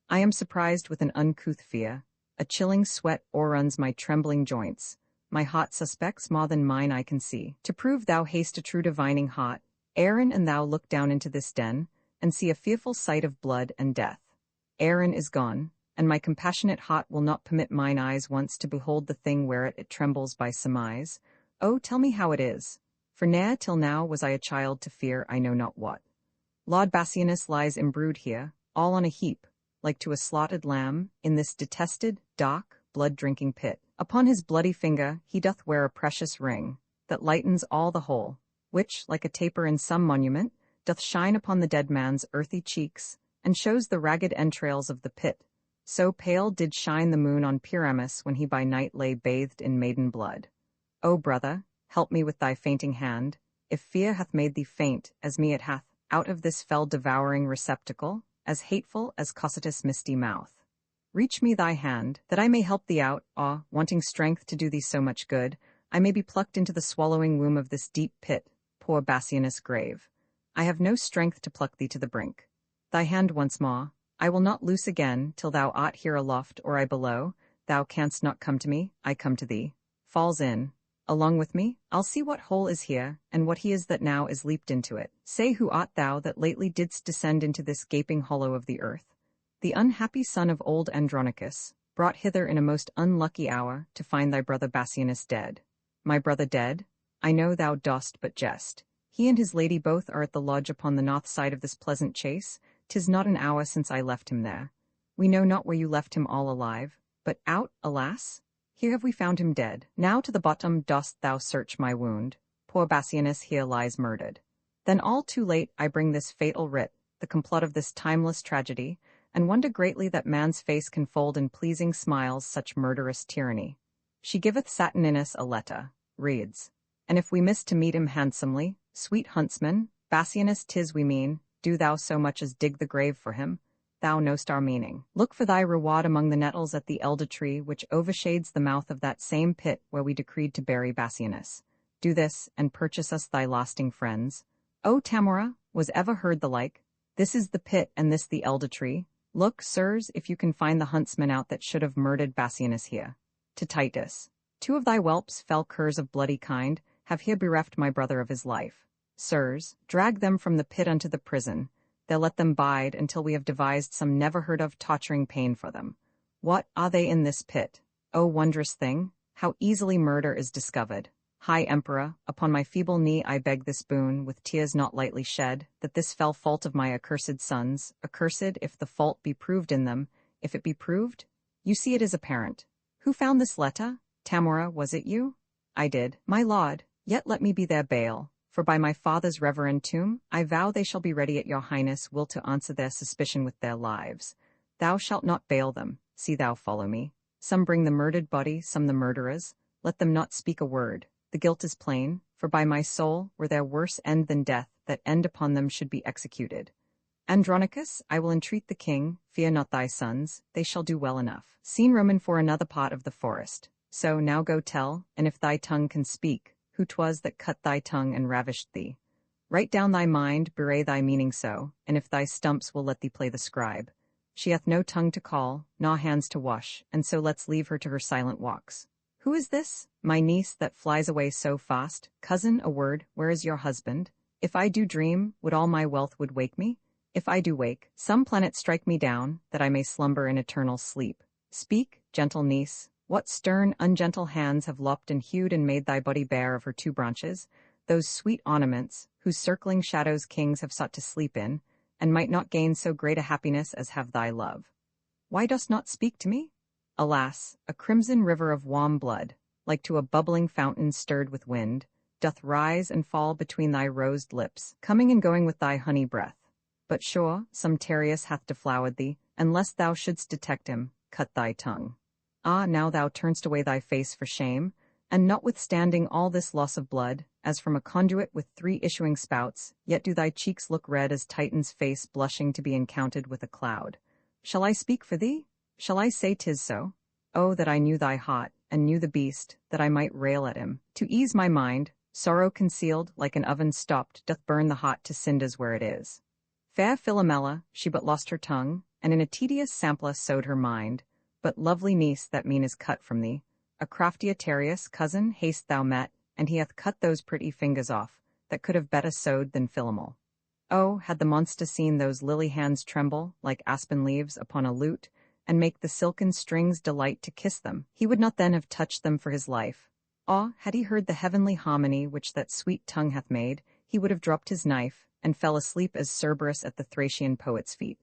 I am surprised with an uncouth fear. A chilling sweat o'erruns my trembling joints. My heart suspects more than mine I can see. To prove thou hast a true divining heart, Aaron and thou look down into this den, and see a fearful sight of blood and death. Aaron is gone, and my compassionate heart will not permit mine eyes once to behold the thing whereat it trembles by surmise. Oh, tell me how it is, for ne'er till now was I a child to fear I know not what. Lord Bassianus lies embrued here, all on a heap, like to a slaughtered lamb, in this detested, dark, blood-drinking pit. Upon his bloody finger he doth wear a precious ring, that lightens all the whole, which, like a taper in some monument, doth shine upon the dead man's earthy cheeks, and shows the ragged entrails of the pit. So pale did shine the moon on Pyramus when he by night lay bathed in maiden blood. O brother, help me with thy fainting hand, if fear hath made thee faint, as me it hath, out of this fell devouring receptacle, as hateful as Cocytus' misty mouth. Reach me thy hand, that I may help thee out, or, wanting strength to do thee so much good, I may be plucked into the swallowing womb of this deep pit, poor Bassianus' grave. I have no strength to pluck thee to the brink. Thy hand once more, I will not loose again till thou art here aloft or I below. Thou canst not come to me, I come to thee. Falls in. Along with me, I'll see what hole is here, and what he is that now is leaped into it. Say, who art thou that lately didst descend into this gaping hollow of the earth? The unhappy son of old Andronicus, brought hither in a most unlucky hour to find thy brother Bassianus dead. My brother dead? I know thou dost but jest. He and his lady both are at the lodge upon the north side of this pleasant chase. 'Tis not an hour since I left him there. We know not where you left him all alive, but out, alas? Here have we found him dead. Now to the bottom dost thou search my wound. Poor Bassianus here lies murdered. Then all too late I bring this fatal writ, the complot of this timeless tragedy, and wonder greatly that man's face can fold in pleasing smiles such murderous tyranny. She giveth Saturninus a letter, reads, and if we miss to meet him handsomely, sweet huntsman, Bassianus 'tis we mean, do thou so much as dig the grave for him. Thou knowst our meaning. Look for thy reward among the nettles at the elder tree which overshades the mouth of that same pit where we decreed to bury Bassianus. Do this, and purchase us thy lasting friends. O Tamora, was ever heard the like? This is the pit and this the elder tree. Look, sirs, if you can find the huntsman out that should have murdered Bassianus here. To Titus. 2 of thy whelps, fell curs of bloody kind, have here bereft my brother of his life. Sirs, drag them from the pit unto the prison. They'll let them bide until we have devised some never-heard-of torturing pain for them. What are they in this pit? O wondrous thing, how easily murder is discovered. High Emperor, upon my feeble knee I beg this boon, with tears not lightly shed, that this fell fault of my accursed sons, accursed if the fault be proved in them, if it be proved, you see it is apparent. Who found this letter? Tamora, was it you? I did, my lord, yet let me be their bail, for by my father's reverend tomb, I vow they shall be ready at your highness will to answer their suspicion with their lives. Thou shalt not bail them, see thou follow me. Some bring the murdered body, some the murderers, let them not speak a word. The guilt is plain, for by my soul, were there worse end than death, that end upon them should be executed. Andronicus, I will entreat the king, fear not thy sons, they shall do well enough. Scene Roman for another part of the forest. So now go tell, and if thy tongue can speak, who 'twas that cut thy tongue and ravished thee. Write down thy mind, bewray thy meaning so, and if thy stumps will let thee play the scribe. She hath no tongue to call, nor hands to wash, and so let's leave her to her silent walks. Who is this? My niece that flies away so fast? Cousin, a word, where is your husband? If I do dream, would all my wealth would wake me? If I do wake, some planet strike me down, that I may slumber in eternal sleep. Speak, gentle niece, what stern, ungentle hands have lopped and hewed and made thy body bare of her 2 branches, those sweet ornaments, whose circling shadows kings have sought to sleep in, and might not gain so great a happiness as have thy love. Why dost not speak to me? Alas, a crimson river of warm blood, like to a bubbling fountain stirred with wind, doth rise and fall between thy rosed lips, coming and going with thy honey breath. But sure, some Tereus hath deflowered thee, and lest thou shouldst detect him, cut thy tongue. Ah, now thou turnst away thy face for shame, and notwithstanding all this loss of blood, as from a conduit with 3 issuing spouts, yet do thy cheeks look red as Titan's face blushing to be encountered with a cloud. Shall I speak for thee? Shall I say 'tis so? Oh, that I knew thy heart, and knew the beast, that I might rail at him. To ease my mind, sorrow concealed, like an oven stopped, doth burn the heart to cinders where it is. Fair Philomela, she but lost her tongue, and in a tedious sampler sowed her mind. But lovely niece, that mean is cut from thee. A crafty Tereus, cousin, haste thou met, and he hath cut those pretty fingers off, that could have better sewed than Philomel. Oh, had the monster seen those lily hands tremble, like aspen leaves, upon a lute, and make the silken strings delight to kiss them, he would not then have touched them for his life. Ah, had he heard the heavenly harmony which that sweet tongue hath made, he would have dropped his knife, and fell asleep as Cerberus at the Thracian poet's feet.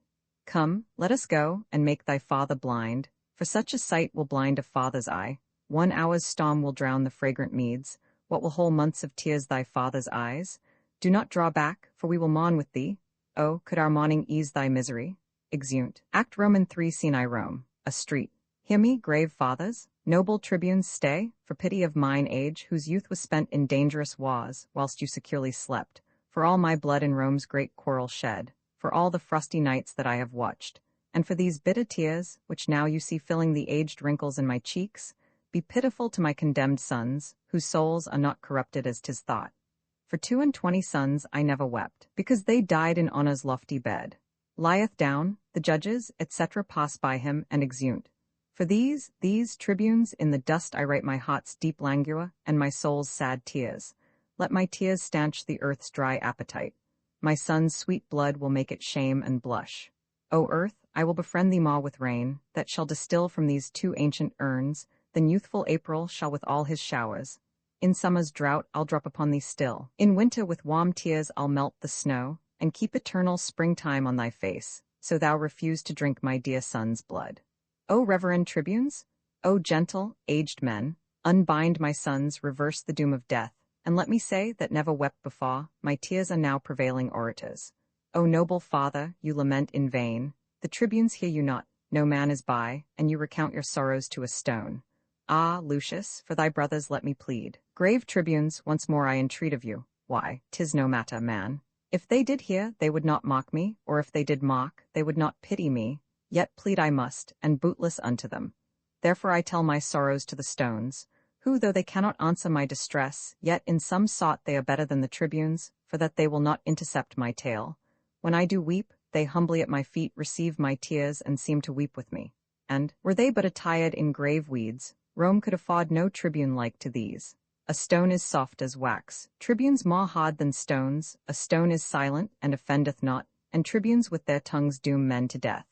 Come, let us go, and make thy father blind, for such a sight will blind a father's eye. 1 hour's storm will drown the fragrant meads. What will whole months of tears thy father's eyes? Do not draw back, for we will mourn with thee. Oh, could our mourning ease thy misery? Exeunt. Act Roman 3 Scene I Rome, a street. Hear me, grave fathers, noble tribunes, stay, for pity of mine age, whose youth was spent in dangerous wars, whilst you securely slept, for all my blood in Rome's great quarrel shed, for all the frosty nights that I have watched, and for these bitter tears, which now you see filling the aged wrinkles in my cheeks, be pitiful to my condemned sons, whose souls are not corrupted as 'tis thought. For 22 sons I never wept, because they died in honor's lofty bed. Lieth down, the judges, etc. pass by him, and exeunt. For these tribunes, in the dust I write my heart's deep languor, and my soul's sad tears. Let my tears stanch the earth's dry appetite. My son's sweet blood will make it shame and blush. O earth, I will befriend thee more with rain, that shall distill from these 2 ancient urns, than youthful April shall with all his showers. In summer's drought I'll drop upon thee still. In winter with warm tears I'll melt the snow, and keep eternal springtime on thy face, so thou refuse to drink my dear son's blood. O reverend tribunes, O gentle, aged men, unbind my sons, reverse the doom of death, and let me say that never wept before, my tears are now prevailing orators. O noble father, you lament in vain, the tribunes hear you not, no man is by, and you recount your sorrows to a stone. Ah, Lucius, for thy brothers let me plead. Grave tribunes, once more I entreat of you. Why, 'tis no matter, man. If they did hear, they would not mock me, or if they did mock, they would not pity me. Yet plead I must, and bootless unto them. Therefore I tell my sorrows to the stones, who, though they cannot answer my distress, yet in some sort they are better than the tribunes, for that they will not intercept my tale. When I do weep, they humbly at my feet receive my tears and seem to weep with me. And, were they but attired in grave weeds, Rome could afford no tribune like to these. A stone is soft as wax, tribunes more hard than stones, a stone is silent and offendeth not, and tribunes with their tongues doom men to death.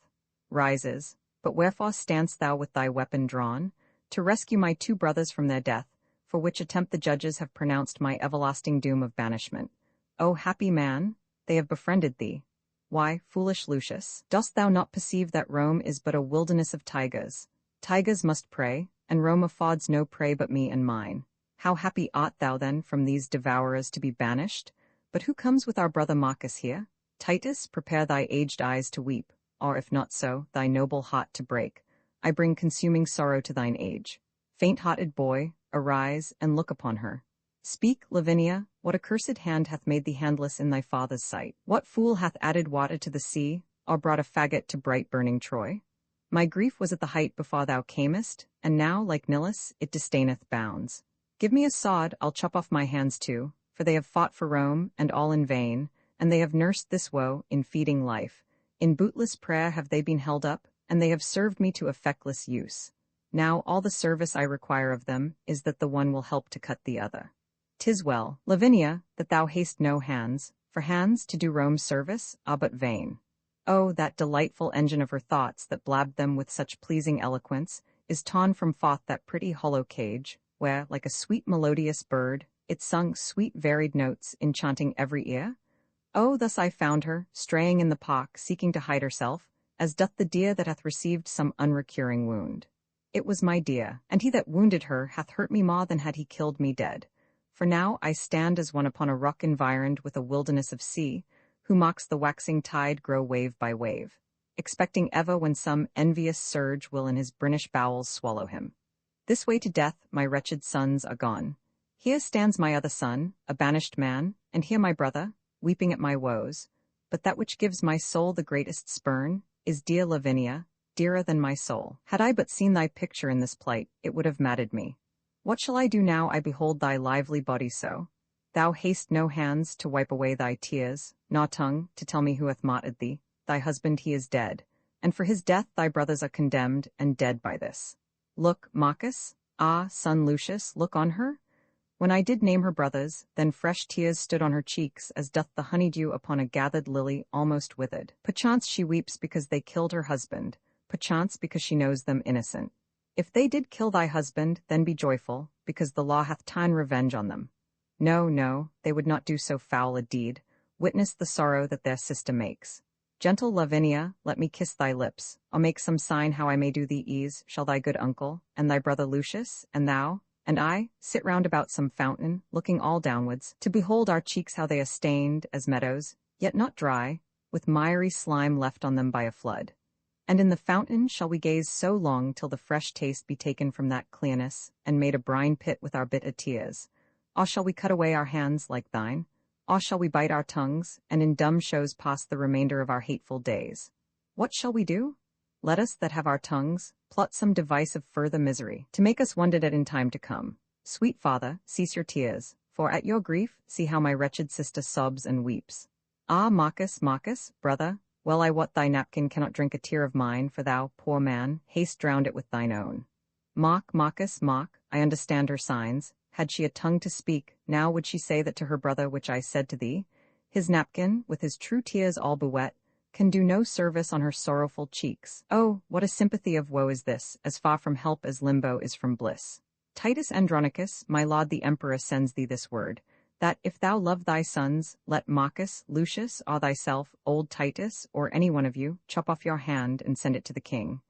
Rises, but wherefore standst thou with thy weapon drawn? To rescue my 2 brothers from their death, for which attempt the judges have pronounced my everlasting doom of banishment. O happy man, they have befriended thee. Why, foolish Lucius, dost thou not perceive that Rome is but a wilderness of tigers? Tigers must prey, and Rome affords no prey but me and mine. How happy art thou then from these devourers to be banished? But who comes with our brother Marcus here? Titus, prepare thy aged eyes to weep, or if not so, thy noble heart to break. I bring consuming sorrow to thine age. Faint-hearted boy, arise, and look upon her. Speak, Lavinia, what accursed hand hath made thee handless in thy father's sight? What fool hath added water to the sea, or brought a faggot to bright burning Troy? My grief was at the height before thou camest, and now, like Nilus, it disdaineth bounds. Give me a sod, I'll chop off my hands too, for they have fought for Rome, and all in vain, and they have nursed this woe in feeding life. In bootless prayer have they been held up, and they have served me to effectless use. Now all the service I require of them is that the one will help to cut the other. 'Tis well, Lavinia, that thou hast no hands, for hands to do Rome's service are but vain. Oh, that delightful engine of her thoughts that blabbed them with such pleasing eloquence, is torn from forth that pretty hollow cage, where, like a sweet melodious bird, It sung sweet varied notes, enchanting every ear. Oh, thus I found her, straying in the park, seeking to hide herself, as doth the deer that hath received some unrecuring wound. It was my dear, and he that wounded her hath hurt me more than had he killed me dead. For now I stand as one upon a rock environed with a wilderness of sea, who marks the waxing tide grow wave by wave, expecting ever when some envious surge will in his brinish bowels swallow him. This way to death my wretched sons are gone. Here stands my other son, a banished man, and here my brother, weeping at my woes. But that which gives my soul the greatest spurn is dear Lavinia, dearer than my soul. Had I but seen thy picture in this plight, it would have maddened me. What shall I do now I behold thy lively body so? Thou hast no hands to wipe away thy tears, nor tongue to tell me who hath martyred thee. Thy husband he is dead, and for his death thy brothers are condemned and dead by this. Look, Marcus, son Lucius, look on her. When I did name her brothers, then fresh tears stood on her cheeks, as doth the honeydew upon a gathered lily almost withered. Perchance she weeps because they killed her husband, perchance because she knows them innocent. If they did kill thy husband, then be joyful, because the law hath ta'en revenge on them. No, no, they would not do so foul a deed. Witness the sorrow that their sister makes. Gentle Lavinia, let me kiss thy lips, or make some sign how I may do thee ease. Shall thy good uncle, and thy brother Lucius, and thou, and I, sit round about some fountain, looking all downwards, to behold our cheeks how they are stained as meadows, yet not dry, with miry slime left on them by a flood. And in the fountain shall we gaze so long till the fresh taste be taken from that clearness, and made a brine pit with our bitter tears. Or shall we cut away our hands like thine? Or shall we bite our tongues, and in dumb shows pass the remainder of our hateful days? What shall we do? Let us that have our tongues plot some device of further misery, to make us wondered at in time to come. Sweet father, cease your tears, for at your grief see how my wretched sister sobs and weeps. Ah, Marcus, Marcus, brother, well I wot thy napkin cannot drink a tear of mine, for thou, poor man, hast drowned it with thine own. Marcus, I understand her signs. Had she a tongue to speak, now would she say that to her brother which I said to thee. His napkin, with his true tears all bewet, can do no service on her sorrowful cheeks. Oh, what a sympathy of woe is this, as far from help as limbo is from bliss. Titus Andronicus, my lord the emperor sends thee this word, that if thou love thy sons, let Marcus, Lucius, or thyself, old Titus, or any one of you, chop off your hand and send it to the king.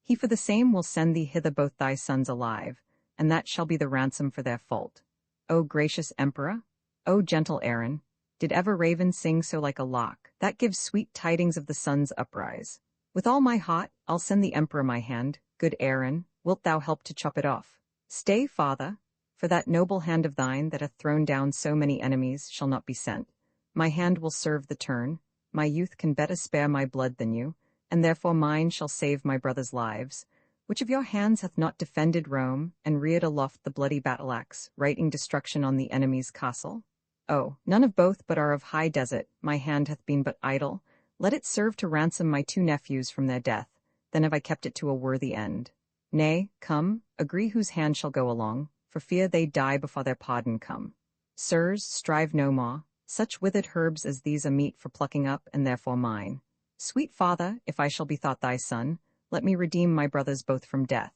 He for the same will send thee hither both thy sons alive, and that shall be the ransom for their fault. O gracious emperor, O gentle Aaron, did ever raven sing so like a lark, that gives sweet tidings of the sun's uprise? With all my heart, I'll send the emperor my hand. Good Aaron, wilt thou help to chop it off? Stay, father, for that noble hand of thine that hath thrown down so many enemies shall not be sent. My hand will serve the turn. My youth can better spare my blood than you, and therefore mine shall save my brothers' lives. Which of your hands hath not defended Rome, and reared aloft the bloody battle-axe, writing destruction on the enemy's castle? Oh, none of both but are of high desert, my hand hath been but idle. Let it serve to ransom my two nephews from their death, then have I kept it to a worthy end. Nay, come, agree whose hand shall go along, for fear they die before their pardon come. Sirs, strive no more, such withered herbs as these are meet for plucking up, and therefore mine. Sweet father, if I shall be thought thy son, let me redeem my brothers both from death.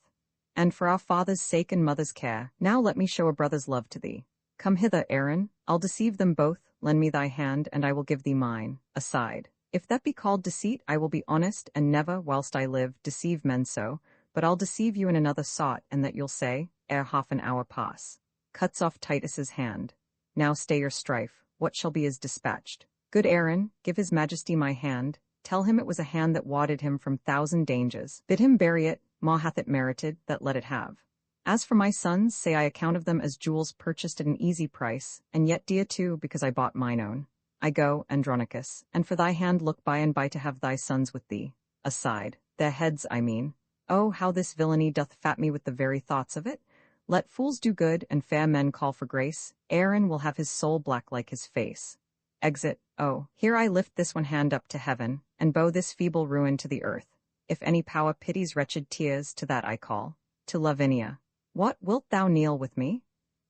And for our father's sake and mother's care, now let me show a brother's love to thee. Come hither, Aaron, I'll deceive them both, lend me thy hand, and I will give thee mine, aside. If that be called deceit, I will be honest, and never, whilst I live, deceive men so, but I'll deceive you in another sort, and that you'll say, ere half an hour pass. Cuts off Titus's hand. Now stay your strife, what shall be is dispatched. Good Aaron, give his majesty my hand, tell him it was a hand that warded him from 1,000 dangers. Bid him bury it, more hath it merited, that let it have. As for my sons, say I account of them as jewels purchased at an easy price, and yet dear too, because I bought mine own. I go, Andronicus, and for thy hand look by and by to have thy sons with thee. Aside, their heads, I mean. Oh, how this villainy doth fat me with the very thoughts of it. Let fools do good, and fair men call for grace. Aaron will have his soul black like his face. Exit. Oh, here I lift this one hand up to heaven, and bow this feeble ruin to the earth. If any power pities wretched tears, to that I call. To Lavinia. What, wilt thou kneel with me?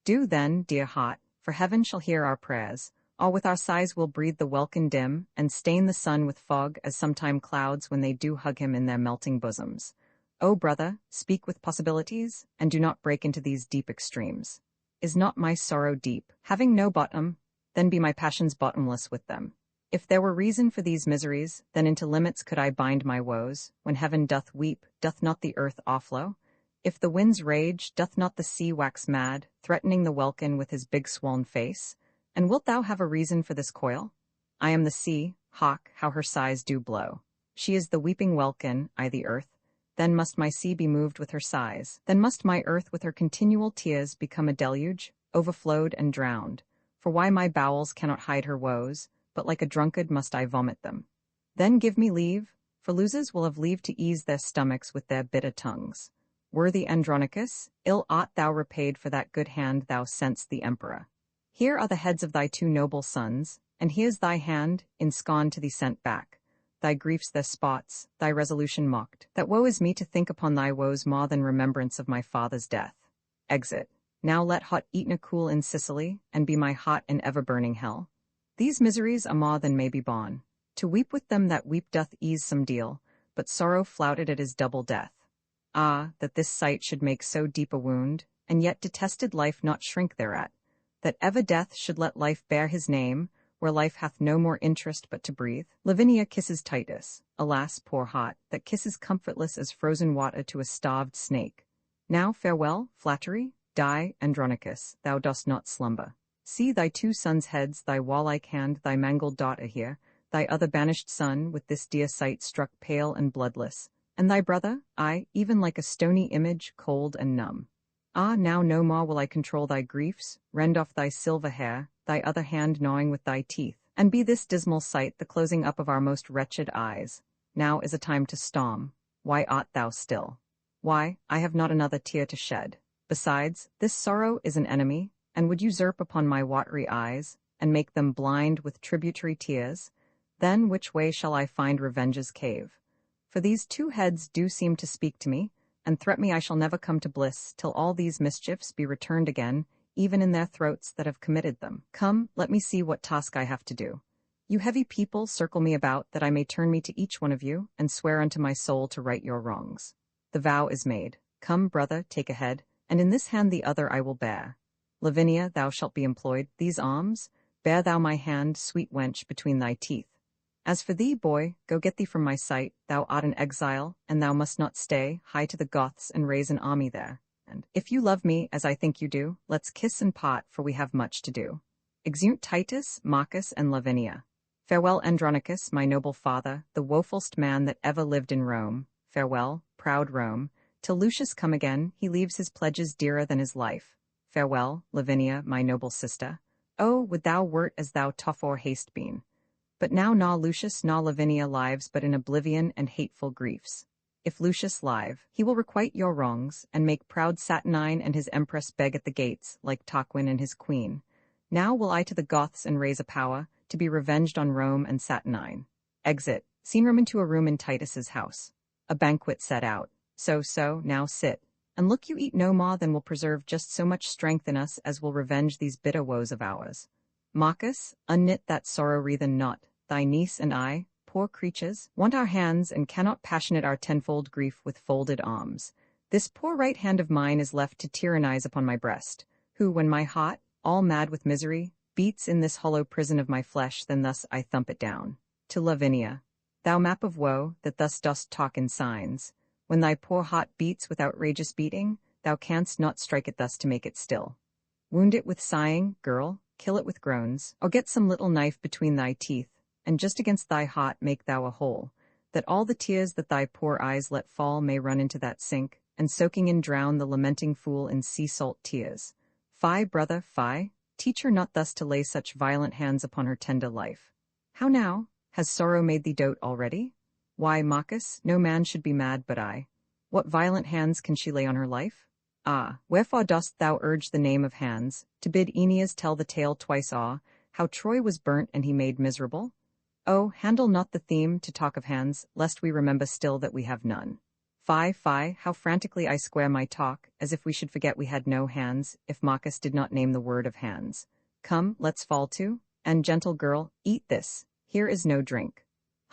Do then, dear heart, for heaven shall hear our prayers. Or with our sighs we'll breathe the welkin dim, and stain the sun with fog as sometime clouds when they do hug him in their melting bosoms. O brother, speak with possibilities, and do not break into these deep extremes. is not my sorrow deep? Having no bottom, then be my passions bottomless with them. If there were reason for these miseries, then into limits could I bind my woes. When heaven doth weep, doth not the earth offlow? If the winds rage, doth not the sea wax mad, threatening the welkin with his big swoln face? And wilt thou have a reason for this coil? I am the sea, hark, how her sighs do blow. She is the weeping welkin, I the earth. Then must my sea be moved with her sighs. Then must my earth with her continual tears become a deluge, overflowed and drowned. For why my bowels cannot hide her woes, but like a drunkard must I vomit them. Then give me leave, for losers will have leave to ease their stomachs with their bitter tongues. Worthy Andronicus, ill art thou repaid for that good hand thou sent'st the emperor. Here are the heads of thy 2 noble sons, and here's thy hand, in scorn to thee sent back. Thy griefs their spots, thy resolution mocked. That woe is me to think upon thy woes more than remembrance of my father's death. Exit. Now let hot Etna cool in Sicily, and be my hot and ever-burning hell. These miseries are more than may be borne. To weep with them that weep doth ease some deal, but sorrow flouted it is double death. Ah, that this sight should make so deep a wound, and yet detested life not shrink thereat. That ever death should let life bear his name, where life hath no more interest but to breathe. Lavinia kisses Titus, alas, poor heart, that kisses comfortless as frozen water to a starved snake. Now farewell, flattery, die, Andronicus, thou dost not slumber. See thy 2 sons' heads, thy warlike hand, thy mangled daughter here, thy other banished son, with this dear sight struck pale and bloodless, and thy brother, I, even like a stony image, cold and numb. Ah, now no more will I control thy griefs, rend off thy silver hair, thy other hand gnawing with thy teeth, and be this dismal sight the closing up of our most wretched eyes. Now is a time to storm. Why art thou still? Why, I have not another tear to shed. Besides, this sorrow is an enemy, and would usurp upon my watery eyes, and make them blind with tributary tears. Then which way shall I find revenge's cave? For these 2 heads do seem to speak to me, and threat me I shall never come to bliss till all these mischiefs be returned again, even in their throats that have committed them. Come, let me see what task I have to do. You heavy people circle me about, that I may turn me to each one of you, and swear unto my soul to right your wrongs. The vow is made. Come, brother, take a head, and in this hand the other I will bear. Lavinia, thou shalt be employed. These arms, bear thou my hand, sweet wench, between thy teeth. As for thee, boy, go get thee from my sight, thou art an exile, and thou must not stay, hie to the Goths and raise an army there. And, if you love me, as I think you do, let's kiss and part, for we have much to do. Exeunt Titus, Marcus, and Lavinia. Farewell, Andronicus, my noble father, the wofulst man that ever lived in Rome. Farewell, proud Rome. Till Lucius come again, he leaves his pledges dearer than his life. Farewell, Lavinia, my noble sister. Oh, would thou wert as thou tough haste been. But now naw Lucius naw Lavinia lives but in oblivion and hateful griefs. If Lucius live, he will requite your wrongs, and make proud Saturnine and his empress beg at the gates, like Tarquin and his queen. Now will I to the Goths and raise a power, to be revenged on Rome and Saturnine. Exit. Scene room into a room in Titus's house. A banquet set out. So, now sit. And look you eat no more than will preserve just so much strength in us as will revenge these bitter woes of ours. Marcus, unknit that sorrow-wreathen knot. Thy niece and I, poor creatures, want our hands and cannot passionate our tenfold grief with folded arms. This poor right hand of mine is left to tyrannize upon my breast, who, when my heart, all mad with misery, beats in this hollow prison of my flesh, then thus I thump it down. To Lavinia, thou map of woe, that thus dost talk in signs, when thy poor heart beats with outrageous beating, thou canst not strike it thus to make it still. Wound it with sighing, girl, kill it with groans, or get some little knife between thy teeth, and just against thy heart make thou a hole, that all the tears that thy poor eyes let fall may run into that sink, and soaking in drown the lamenting fool in sea-salt tears. Fie, brother, fie, teach her not thus to lay such violent hands upon her tender life. How now? Has sorrow made thee dote already? Why, Marcus, no man should be mad but I. What violent hands can she lay on her life? Ah, wherefore dost thou urge the name of hands, to bid Aeneas tell the tale twice how Troy was burnt and he made miserable? Oh, handle not the theme to talk of hands, lest we remember still that we have none. Fie, how frantically I square my talk, as if we should forget we had no hands, if Marcus did not name the word of hands. Come, let's fall to, and gentle girl, eat this, here is no drink.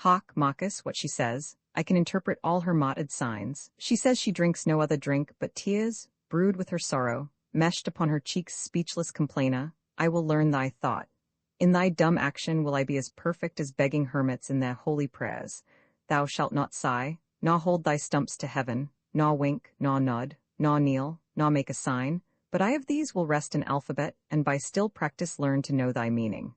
Hawk, Marcus, what she says, I can interpret all her motted signs. She says she drinks no other drink but tears, brewed with her sorrow, meshed upon her cheeks speechless complainer, I will learn thy thought. In thy dumb action will I be as perfect as begging hermits in their holy prayers. Thou shalt not sigh, nor hold thy stumps to heaven, nor wink, nor nod, nor kneel, nor make a sign, but I of these will rest an alphabet, and by still practice learn to know thy meaning.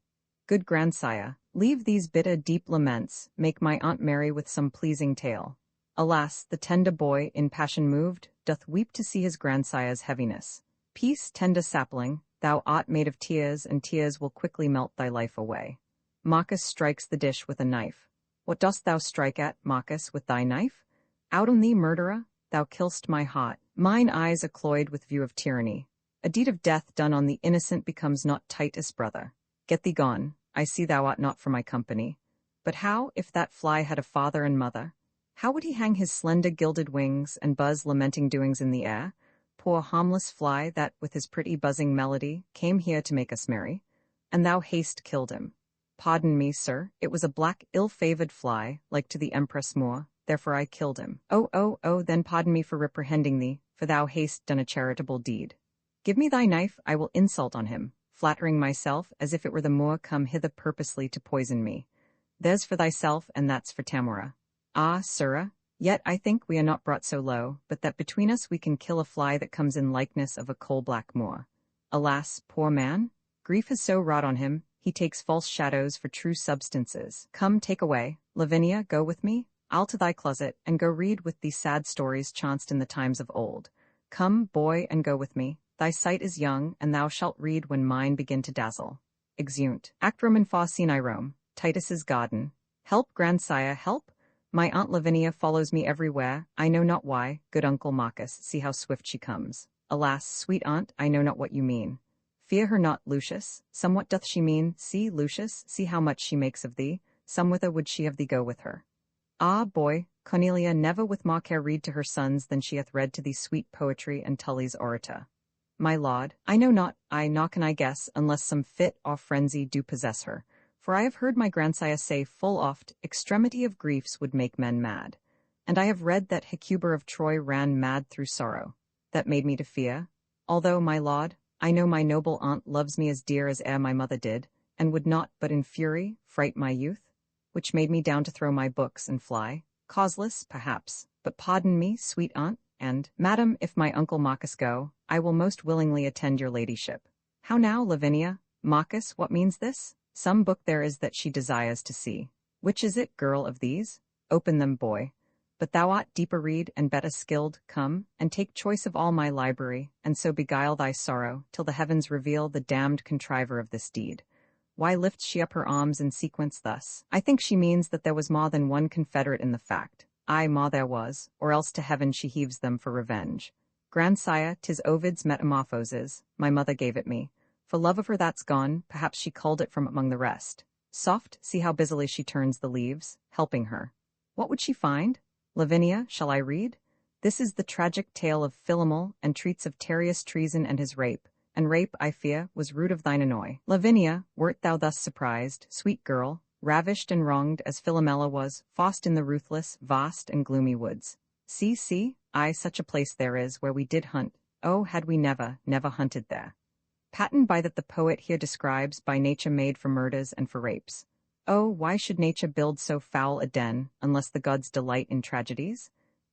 Good grandsire, leave these bitter deep laments, make my Aunt Mary with some pleasing tale. Alas, the tender boy, in passion moved, doth weep to see his grandsire's heaviness. Peace, tender sapling, thou art made of tears, and tears will quickly melt thy life away. Marcus strikes the dish with a knife. What dost thou strike at, Marcus, with thy knife? Out on thee, murderer, thou kill'st my heart, mine eyes accloyed with view of tyranny. A deed of death done on the innocent becomes not Titus, brother. Get thee gone, I see thou art not for my company. But how, if that fly had a father and mother? How would he hang his slender gilded wings, and buzz lamenting doings in the air? Poor harmless fly that, with his pretty buzzing melody, came here to make us merry. And thou hast killed him. Pardon me, sir, it was a black, ill-favored fly, like to the Empress Moore, therefore I killed him. Oh, then pardon me for reprehending thee, for thou hast done a charitable deed. Give me thy knife, I will insult on him, flattering myself as if it were the Moor come hither purposely to poison me. There's for thyself, and that's for Tamora. Ah, sirrah, yet I think we are not brought so low, but that between us we can kill a fly that comes in likeness of a coal-black Moor. Alas, poor man, grief has so wrought on him, he takes false shadows for true substances. Come, take away, Lavinia, go with me, I'll to thy closet, and go read with thee sad stories chanced in the times of old. Come, boy, and go with me, thy sight is young, and thou shalt read when mine begin to dazzle. Exeunt. Act Roman fa scene Rome, Titus's garden. Help, grandsire, help! My Aunt Lavinia follows me everywhere, I know not why. Good Uncle Marcus, see how swift she comes. Alas, sweet aunt, I know not what you mean. Fear her not, Lucius, somewhat doth she mean. See, Lucius, see how much she makes of thee, somewhither would she have thee go with her. Ah, boy, Cornelia never with more care read to her sons than she hath read to thee sweet poetry and Tully's orata. My lord, I know not, nor can I guess, unless some fit or frenzy do possess her. For I have heard my grandsire say full oft, extremity of griefs would make men mad. And I have read that Hecuba of Troy ran mad through sorrow. That made me to fear. Although, my lord, I know my noble aunt loves me as dear as e'er my mother did, and would not, but in fury, fright my youth, which made me down to throw my books and fly, causeless, perhaps, but pardon me, sweet aunt, and, madam, if my uncle Marcus go, I will most willingly attend your ladyship. How now, Lavinia? Marcus, what means this? Some book there is that she desires to see. Which is it, girl, of these? Open them, boy. But thou art deeper read and better skilled, come, and take choice of all my library, and so beguile thy sorrow, till the heavens reveal the damned contriver of this deed. Why lifts she up her arms in sequence thus? I think she means that there was more than one confederate in the fact. Aye, more there was, or else to heaven she heaves them for revenge. Grandsire, 'tis Ovid's Metamorphoses, my mother gave it me. For love of her that's gone, perhaps she culled it from among the rest. Soft, see how busily she turns the leaves, helping her. What would she find? Lavinia, shall I read? This is the tragic tale of Philomel, and treats of Tereus' treason and his rape, and rape, I fear, was root of thine annoy. Lavinia, wert thou thus surprised, sweet girl, ravished and wronged as Philomela was, fast in the ruthless, vast and gloomy woods. See, aye, such a place there is, where we did hunt. Oh, had we never hunted there. Patent by that the poet here describes by nature made for murders and for rapes. Oh, why should nature build so foul a den, unless the gods delight in tragedies?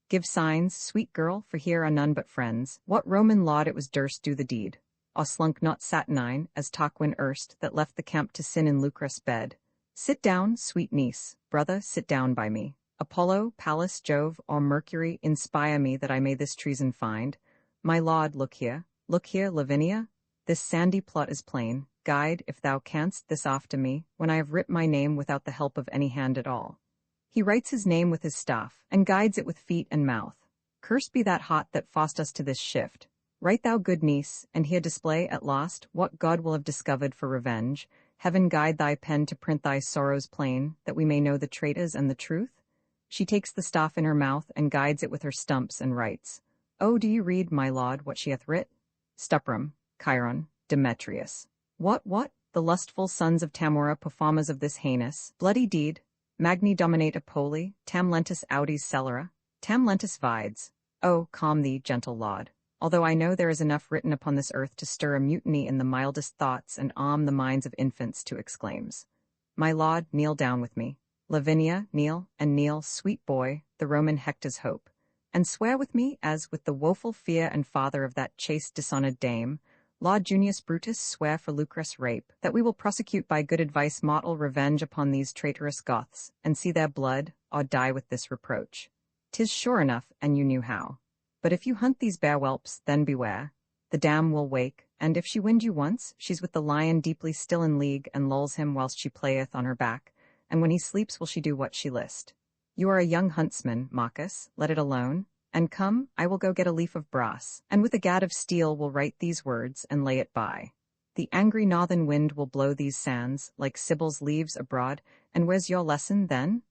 Give signs, sweet girl, for here are none but friends. What Roman laud it was durst do the deed? Or slunk not Saturnine, as Tarquin erst, that left the camp to sin in Lucrece' bed? Sit down, sweet niece, brother, sit down by me. Apollo, Pallas, Jove, or Mercury, inspire me that I may this treason find. My lord, look here, Lavinia. This sandy plot is plain. Guide, if thou canst, this off to me, when I have writ my name without the help of any hand at all. He writes his name with his staff, and guides it with feet and mouth. Cursed be that hot that forced us to this shift. Write thou, good niece, and here display, at last, what God will have discovered for revenge. Heaven guide thy pen to print thy sorrows plain, that we may know the traitors and the truth. She takes the staff in her mouth, and guides it with her stumps, and writes. Oh, do you read, my lord, what she hath writ? Stuprum, Chiron, Demetrius. What? The lustful sons of Tamora, performers of this heinous, bloody deed, magni dominate Apolli, tam lentus audis celera, tam lentus vides. Oh, calm thee, gentle laud. although I know there is enough written upon this earth to stir a mutiny in the mildest thoughts and arm the minds of infants to exclaims. My lord, kneel down with me. Lavinia, kneel, and kneel, sweet boy, the Roman Hector's hope. And swear with me, as with the woeful fear and father of that chaste dishonoured dame, Lord Junius Brutus swear for Lucrece rape, that we will prosecute by good advice mortal revenge upon these traitorous Goths, and see their blood, or die with this reproach. 'Tis sure enough, and you knew how. But if you hunt these bear whelps, then beware. The dam will wake, and if she wind you once, she's with the lion deeply still in league, and lulls him whilst she playeth on her back, and when he sleeps will she do what she list. You are a young huntsman, Marcus, let it alone. And come, I will go get a leaf of brass, and with a gad of steel will write these words, and lay it by. The angry northern wind will blow these sands, like Sibyl's leaves abroad, and where's your lesson, then?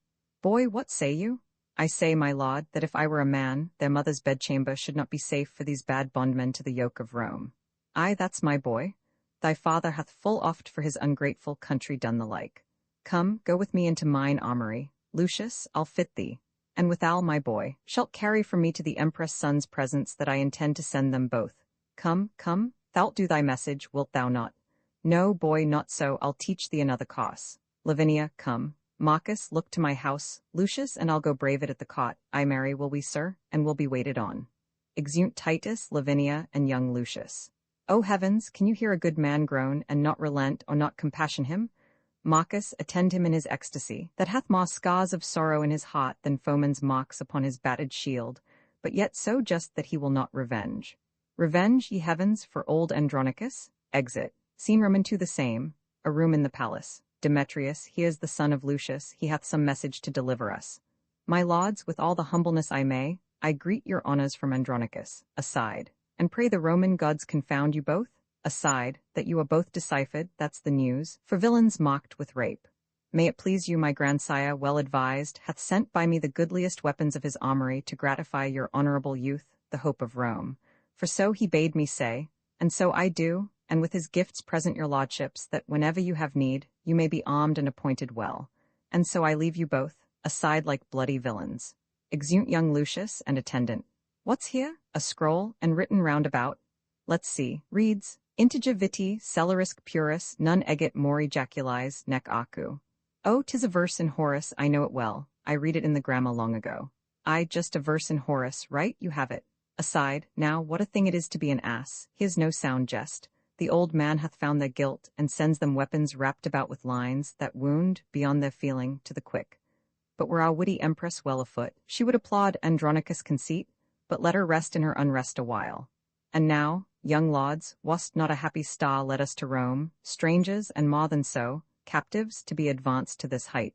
Boy, what say you? I say, my lord, that if I were a man, their mother's bedchamber should not be safe for these bad bondmen to the yoke of Rome. Aye, that's my boy. Thy father hath full oft for his ungrateful country done the like. Come, go with me into mine armory. Lucius, I'll fit thee. And withal, my boy, shalt carry for me to the Empress' son's presence that I intend to send them both. Come, come, thou'lt do thy message, wilt thou not? No, boy, not so, I'll teach thee another cause. Lavinia, come. Marcus, look to my house. Lucius, and I'll go brave it at the cot. Ay, marry, will we, sir, and will be waited on. Exeunt Titus, Lavinia, and young Lucius. O heavens, can you hear a good man groan, and not relent or not compassion him? Marcus, attend him in his ecstasy, that hath more scars of sorrow in his heart than foeman's marks upon his battered shield, but yet so just that he will not revenge. Revenge, ye heavens, for old Andronicus? Exit. Scene Roman 2 the same, a room in the palace. Demetrius, he is the son of Lucius, he hath some message to deliver us. My lords, with all the humbleness I may, I greet your honours from Andronicus, aside. And pray the Roman gods confound you both? Aside, that you are both deciphered, that's the news, for villains mocked with rape. May it please you, my grandsire, well advised, hath sent by me the goodliest weapons of his armory to gratify your honourable youth, the hope of Rome. For so he bade me say, and so I do, and with his gifts present your lordships, that whenever you have need, you may be armed and appointed well. And so I leave you both, aside like bloody villains. Exeunt young Lucius and attendant. What's here? A scroll, and written round about. Let's see, reads, Integer viti, celerisk puris, non egit mori jaculis, nec acu. Oh, 'tis a verse in Horace, I know it well, I read it in the grammar long ago. Aye, just a verse in Horace, right, you have it. Aside, now, what a thing it is to be an ass, here's no sound jest. The old man hath found their guilt, and sends them weapons wrapped about with lines that wound, beyond their feeling, to the quick. But were our witty empress well afoot, she would applaud Andronicus' conceit, but let her rest in her unrest a while. And now, young lords, wast not a happy star led us to Rome, strangers, and more than so, captives, to be advanced to this height.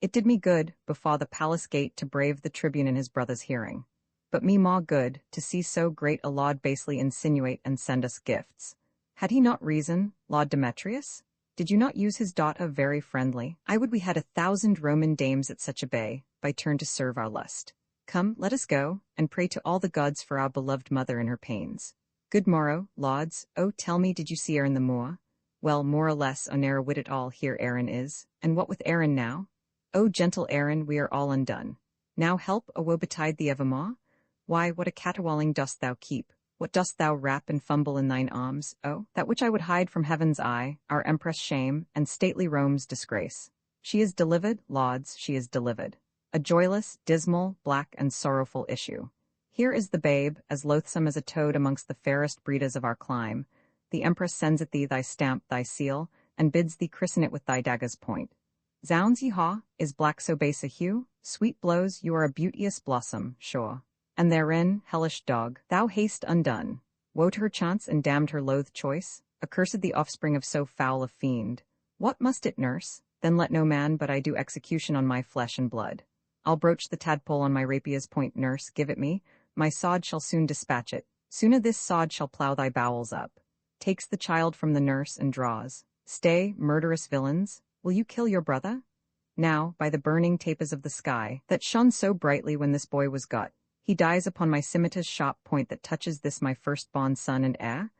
It did me good, before the palace gate, to brave the tribune in his brother's hearing. But me more good, to see so great a lord basely insinuate and send us gifts. Had he not reason, Lord Demetrius? Did you not use his daughter very friendly? I would we had 1,000 Roman dames at such a bay, by turn to serve our lust. Come, let us go, and pray to all the gods for our beloved mother in her pains. Good morrow, lords. Oh, tell me, did you see Aaron the Moor? Well, more or less, o ne'er a wit at all, here Aaron is. And what with Aaron now? Oh, gentle Aaron, we are all undone. Now help, o woe betide thee evermore? Why, what a caterwauling dost thou keep? What dost thou wrap and fumble in thine arms? Oh, that which I would hide from heaven's eye, our empress' shame, and stately Rome's disgrace. She is delivered, lords, she is delivered. A joyless, dismal, black, and sorrowful issue. Here is the babe, as loathsome as a toad amongst the fairest breedas of our clime. The empress sends at thee thy stamp, thy seal, and bids thee christen it with thy dagger's point. Zounds ye-haw, is black so base a hue? Sweet blows, you are a beauteous blossom, sure. And therein, hellish dog, thou hast undone. Woe to her chance and damned her loathed choice, accursed the offspring of so foul a fiend. What must it nurse? Then let no man but I do execution on my flesh and blood. I'll broach the tadpole on my rapier's point, nurse, give it me. My sod shall soon dispatch it. Sooner this sod shall plough thy bowels up. Takes the child from the nurse and draws. Stay, murderous villains, will you kill your brother? Now, by the burning tapers of the sky, that shone so brightly when this boy was got, he dies upon my scimitar's sharp point that touches this my firstborn son and heir?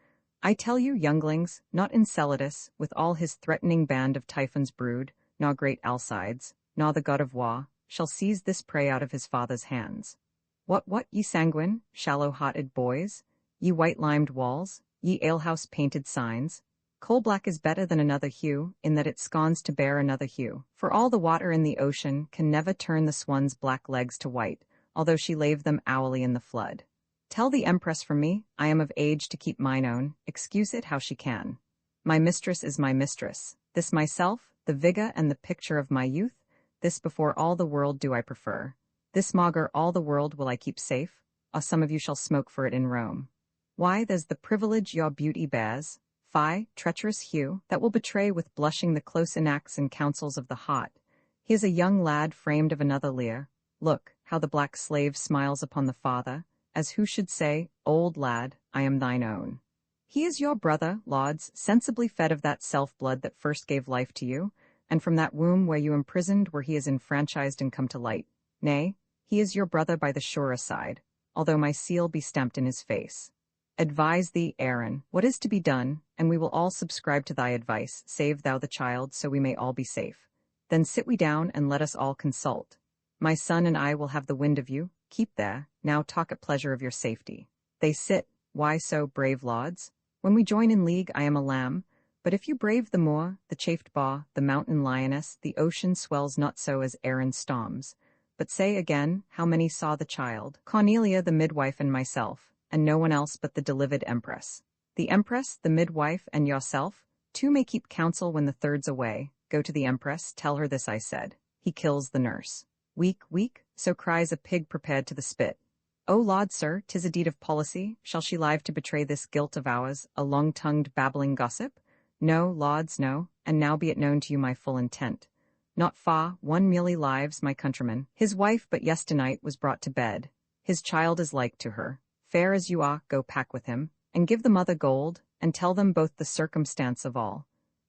I tell you, younglings, not Enceladus, with all his threatening band of Typhon's brood, nor great Alcides, nor the god of war, shall seize this prey out of his father's hands. What, ye sanguine, shallow-hearted boys? Ye white-limed walls, ye alehouse-painted signs, coal-black is better than another hue, in that it scorns to bear another hue. For all the water in the ocean can never turn the swan's black legs to white, although she lave them hourly in the flood. Tell the empress from me, I am of age to keep mine own, excuse it how she can. My mistress is my mistress, this myself, the vigour and the picture of my youth, this before all the world do I prefer. This maugre all the world will I keep safe, or some of you shall smoke for it in Rome. Why, there's the privilege your beauty bears, fie, treacherous hue, that will betray with blushing the close enacts and counsels of the heart. He is a young lad framed of another leer. Look, how the black slave smiles upon the father, as who should say, Old lad, I am thine own. He is your brother, lauds, sensibly fed of that self-blood that first gave life to you, and from that womb where you imprisoned where he is enfranchised and come to light. Nay, he is your brother by the surer side, although my seal be stamped in his face. Advise thee, Aaron, what is to be done, and we will all subscribe to thy advice, save thou the child, so we may all be safe. Then sit we down and let us all consult. My son and I will have the wind of you, keep there, now talk at pleasure of your safety. They sit, why so, brave lauds? When we join in league I am a lamb, but if you brave the moor, the chafed boar, the mountain lioness, the ocean swells not so as Aaron storms. But say again, how many saw the child? Cornelia the midwife and myself, and no one else but the delivered empress. The empress, the midwife, and yourself, two may keep counsel when the third's away. Go to the empress, tell her this I said. He kills the nurse. Weak, weak, so cries a pig prepared to the spit. O laud, sir, 'tis a deed of policy, shall she live to betray this guilt of ours, a long-tongued babbling gossip? No, lauds, no, and now be it known to you my full intent. Not far, one merely lives, my countryman. His wife but yesternight was brought to bed. His child is like to her. Fair as you are, go pack with him, and give the mother gold, and tell them both the circumstance of all.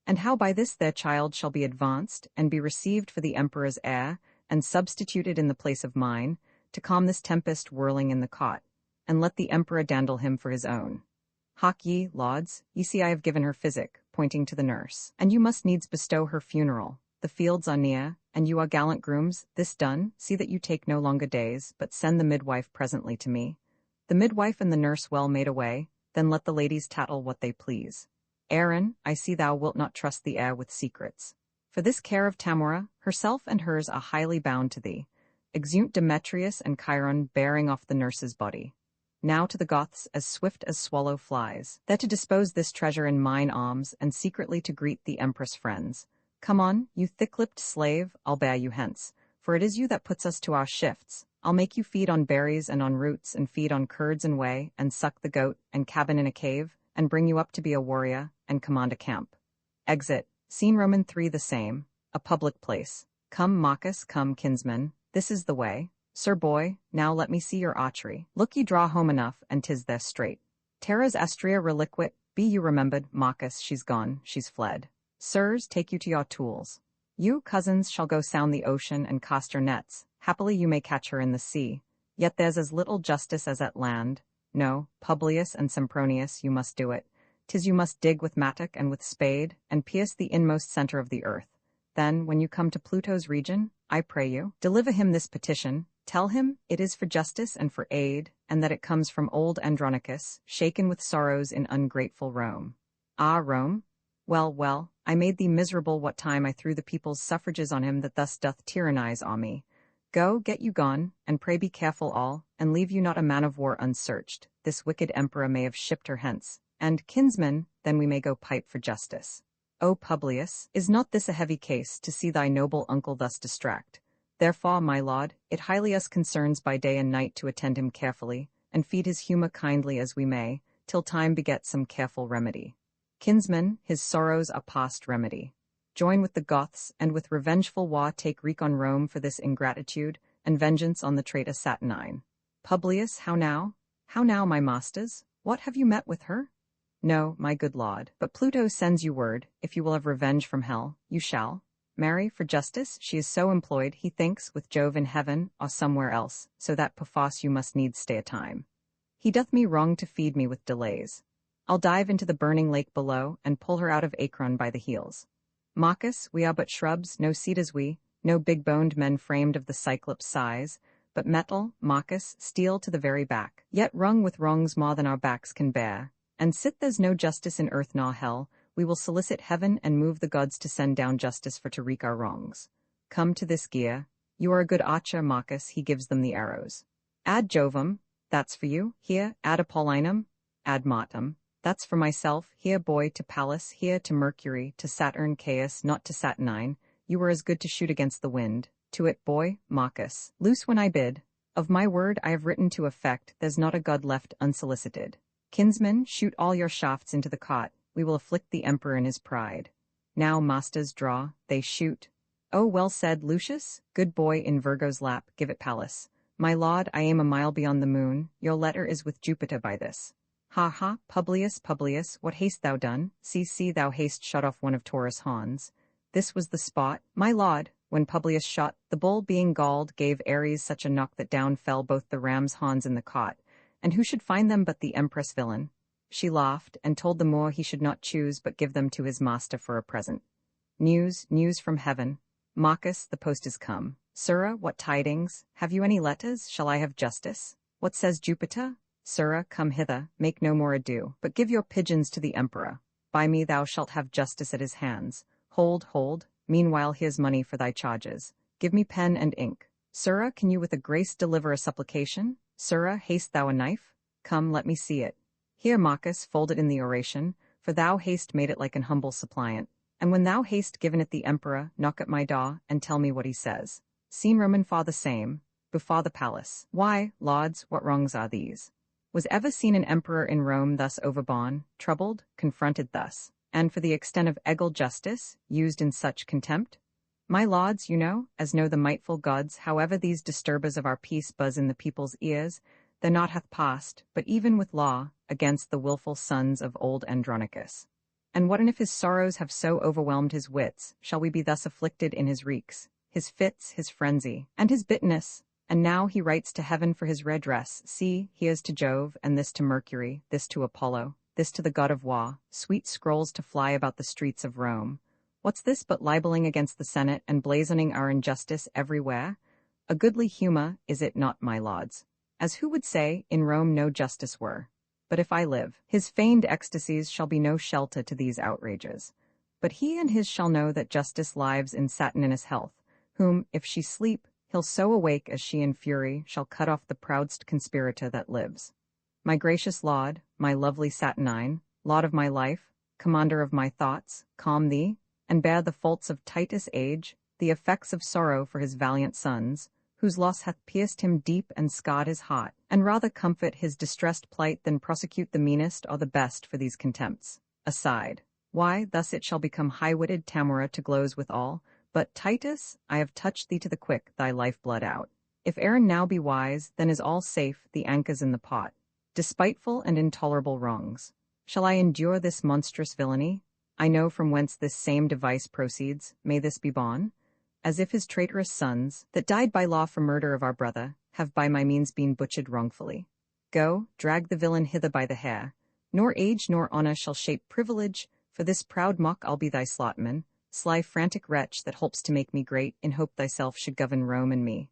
And how by this their child shall be advanced, and be received for the emperor's heir, and substituted in the place of mine, to calm this tempest whirling in the cot, and let the emperor dandle him for his own. Hark ye, lauds, ye see I have given her physic, pointing to the nurse, and you must needs bestow her funeral. The fields are near, and you are gallant grooms. This done, see that you take no longer days, but send the midwife presently to me. The midwife and the nurse well made away, then let the ladies tattle what they please. Aaron, I see thou wilt not trust the heir with secrets. For this care of Tamora, herself and hers are highly bound to thee. Exeunt Demetrius and Chiron bearing off the nurse's body. Now to the Goths as swift as swallow flies, there to dispose this treasure in mine arms, and secretly to greet the empress friends. Come on, you thick-lipped slave, I'll bear you hence, for it is you that puts us to our shifts. I'll make you feed on berries and on roots, and feed on curds and whey, and suck the goat, and cabin in a cave, and bring you up to be a warrior, and command a camp. Exit. Scene Roman 3 the same, a public place. Come, Marcus, come, kinsman, this is the way. Sir boy, now let me see your archery. Look ye draw home enough, and 'tis there straight. Terra's Astrea reliquit, be you remembered, Marcus, she's gone, she's fled. Sirs, take you to your tools. You, cousins, shall go sound the ocean and cast your nets. Happily you may catch her in the sea. Yet there's as little justice as at land. No, Publius and Sempronius, you must do it. 'Tis you must dig with mattock and with spade, and pierce the inmost center of the earth. Then, when you come to Pluto's region, I pray you, deliver him this petition. Tell him it is for justice and for aid, and that it comes from old Andronicus, shaken with sorrows in ungrateful Rome. Ah, Rome? Well, well, I made thee miserable what time I threw the people's suffrages on him that thus doth tyrannize on me. Go, get you gone, and pray be careful all, and leave you not a man of war unsearched. This wicked emperor may have shipped her hence. And, kinsman, then we may go pipe for justice. O Publius, is not this a heavy case, to see thy noble uncle thus distract? Therefore, my lord, it highly us concerns by day and night to attend him carefully, and feed his humour kindly as we may, till time beget some careful remedy. Kinsman, his sorrows are past remedy. Join with the Goths, and with revengeful war take wreak on Rome for this ingratitude, and vengeance on the traitor Saturnine. Publius, how now? How now, my masters? What have you met with her? No, my good lord, but Pluto sends you word, if you will have revenge from hell, you shall. Marry, for justice, she is so employed, he thinks, with Jove in heaven, or somewhere else, so that perforce you must needs stay a time. He doth me wrong to feed me with delays. I'll dive into the burning lake below, and pull her out of Acron by the heels. Marcus, we are but shrubs, no seed as we, no big-boned men framed of the Cyclops size, but metal, Marcus, steel to the very back, yet wrung with wrongs more than our backs can bear. And sit there's no justice in earth nor hell, we will solicit heaven and move the gods to send down justice for to wreak our wrongs. Come to this gear. You are a good archer, Marcus, he gives them the arrows. Ad Jovem, that's for you, here, ad Apollinum, ad Martem, that's for myself, here boy to Pallas, here to Mercury, to Saturn Caius, not to Saturnine, you were as good to shoot against the wind. To it, boy, Marcus, loose when I bid. Of my word I have written to effect, there's not a god left unsolicited. Kinsmen, shoot all your shafts into the cot, we will afflict the emperor in his pride. Now masters draw, they shoot. Oh, well said, Lucius, good boy in Virgo's lap, give it Pallas. My lord, I aim a mile beyond the moon, your letter is with Jupiter by this. Ha ha, Publius, Publius, what hast thou done? See, thou hast shot off one of Taurus' horns. This was the spot, my lord, when Publius shot, the bull being galled gave Ares such a knock that down fell both the ram's horns in the cot. And who should find them but the empress villain? She laughed, and told the Moor he should not choose but give them to his master for a present. News from heaven. Marcus, the post is come. Sirrah, what tidings? Have you any letters? Shall I have justice? What says Jupiter? Sirrah, come hither, make no more ado, but give your pigeons to the emperor. By me thou shalt have justice at his hands. Hold, meanwhile here's money for thy charges. Give me pen and ink. Sirrah, can you with a grace deliver a supplication? Sirrah, hast thou a knife? Come, let me see it. Here, Marcus, fold it in the oration, for thou hast made it like an humble suppliant. And when thou hast given it the emperor, knock at my door, and tell me what he says. Seen Roman for the same, before the palace. Why, lords, what wrongs are these? Was ever seen an emperor in Rome thus overborne, troubled, confronted thus, and for the extent of egal justice, used in such contempt? My lords, you know, as know the mightful gods, however these disturbers of our peace buzz in the people's ears, the knot hath passed, but even with law, against the wilful sons of old Andronicus. And what if his sorrows have so overwhelmed his wits, shall we be thus afflicted in his wreaks, his fits, his frenzy, and his bitterness? And now he writes to heaven for his redress. See, here's to Jove, and this to Mercury, this to Apollo, this to the god of war, sweet scrolls to fly about the streets of Rome. What's this but libeling against the Senate and blazoning our injustice everywhere? A goodly humor, is it not, my lords? As who would say, in Rome no justice were. But if I live, his feigned ecstasies shall be no shelter to these outrages. But he and his shall know that justice lives in Saturninus' health, whom, if she sleep, he'll so awake as she in fury shall cut off the proudest conspirator that lives. My gracious lord, my lovely Saturnine, lord of my life, commander of my thoughts, calm thee, and bear the faults of Titus' age, the effects of sorrow for his valiant sons, whose loss hath pierced him deep and scarred his heart, and rather comfort his distressed plight than prosecute the meanest or the best for these contempts. Aside. Why, thus it shall become high-witted Tamora to gloze withal. But, Titus, I have touched thee to the quick, thy life-blood out. If Aaron now be wise, then is all safe, the anchor's in the pot. Despiteful and intolerable wrongs. Shall I endure this monstrous villainy? I know from whence this same device proceeds, may this be born? As if his traitorous sons, that died by law for murder of our brother, have by my means been butchered wrongfully. Go, drag the villain hither by the hair. Nor age nor honor shall shape privilege, for this proud mock I'll be thy slotman, sly frantic wretch that hopes to make me great, in hope thyself should govern Rome and me.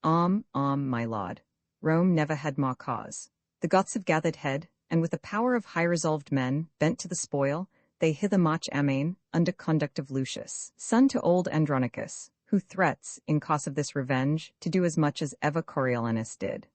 My lord. Rome never had more cause. The Goths have gathered head, and with the power of high-resolved men, bent to the spoil, they hither march amain, under conduct of Lucius, son to old Andronicus, who threats, in cause of this revenge, to do as much as ever Coriolanus did.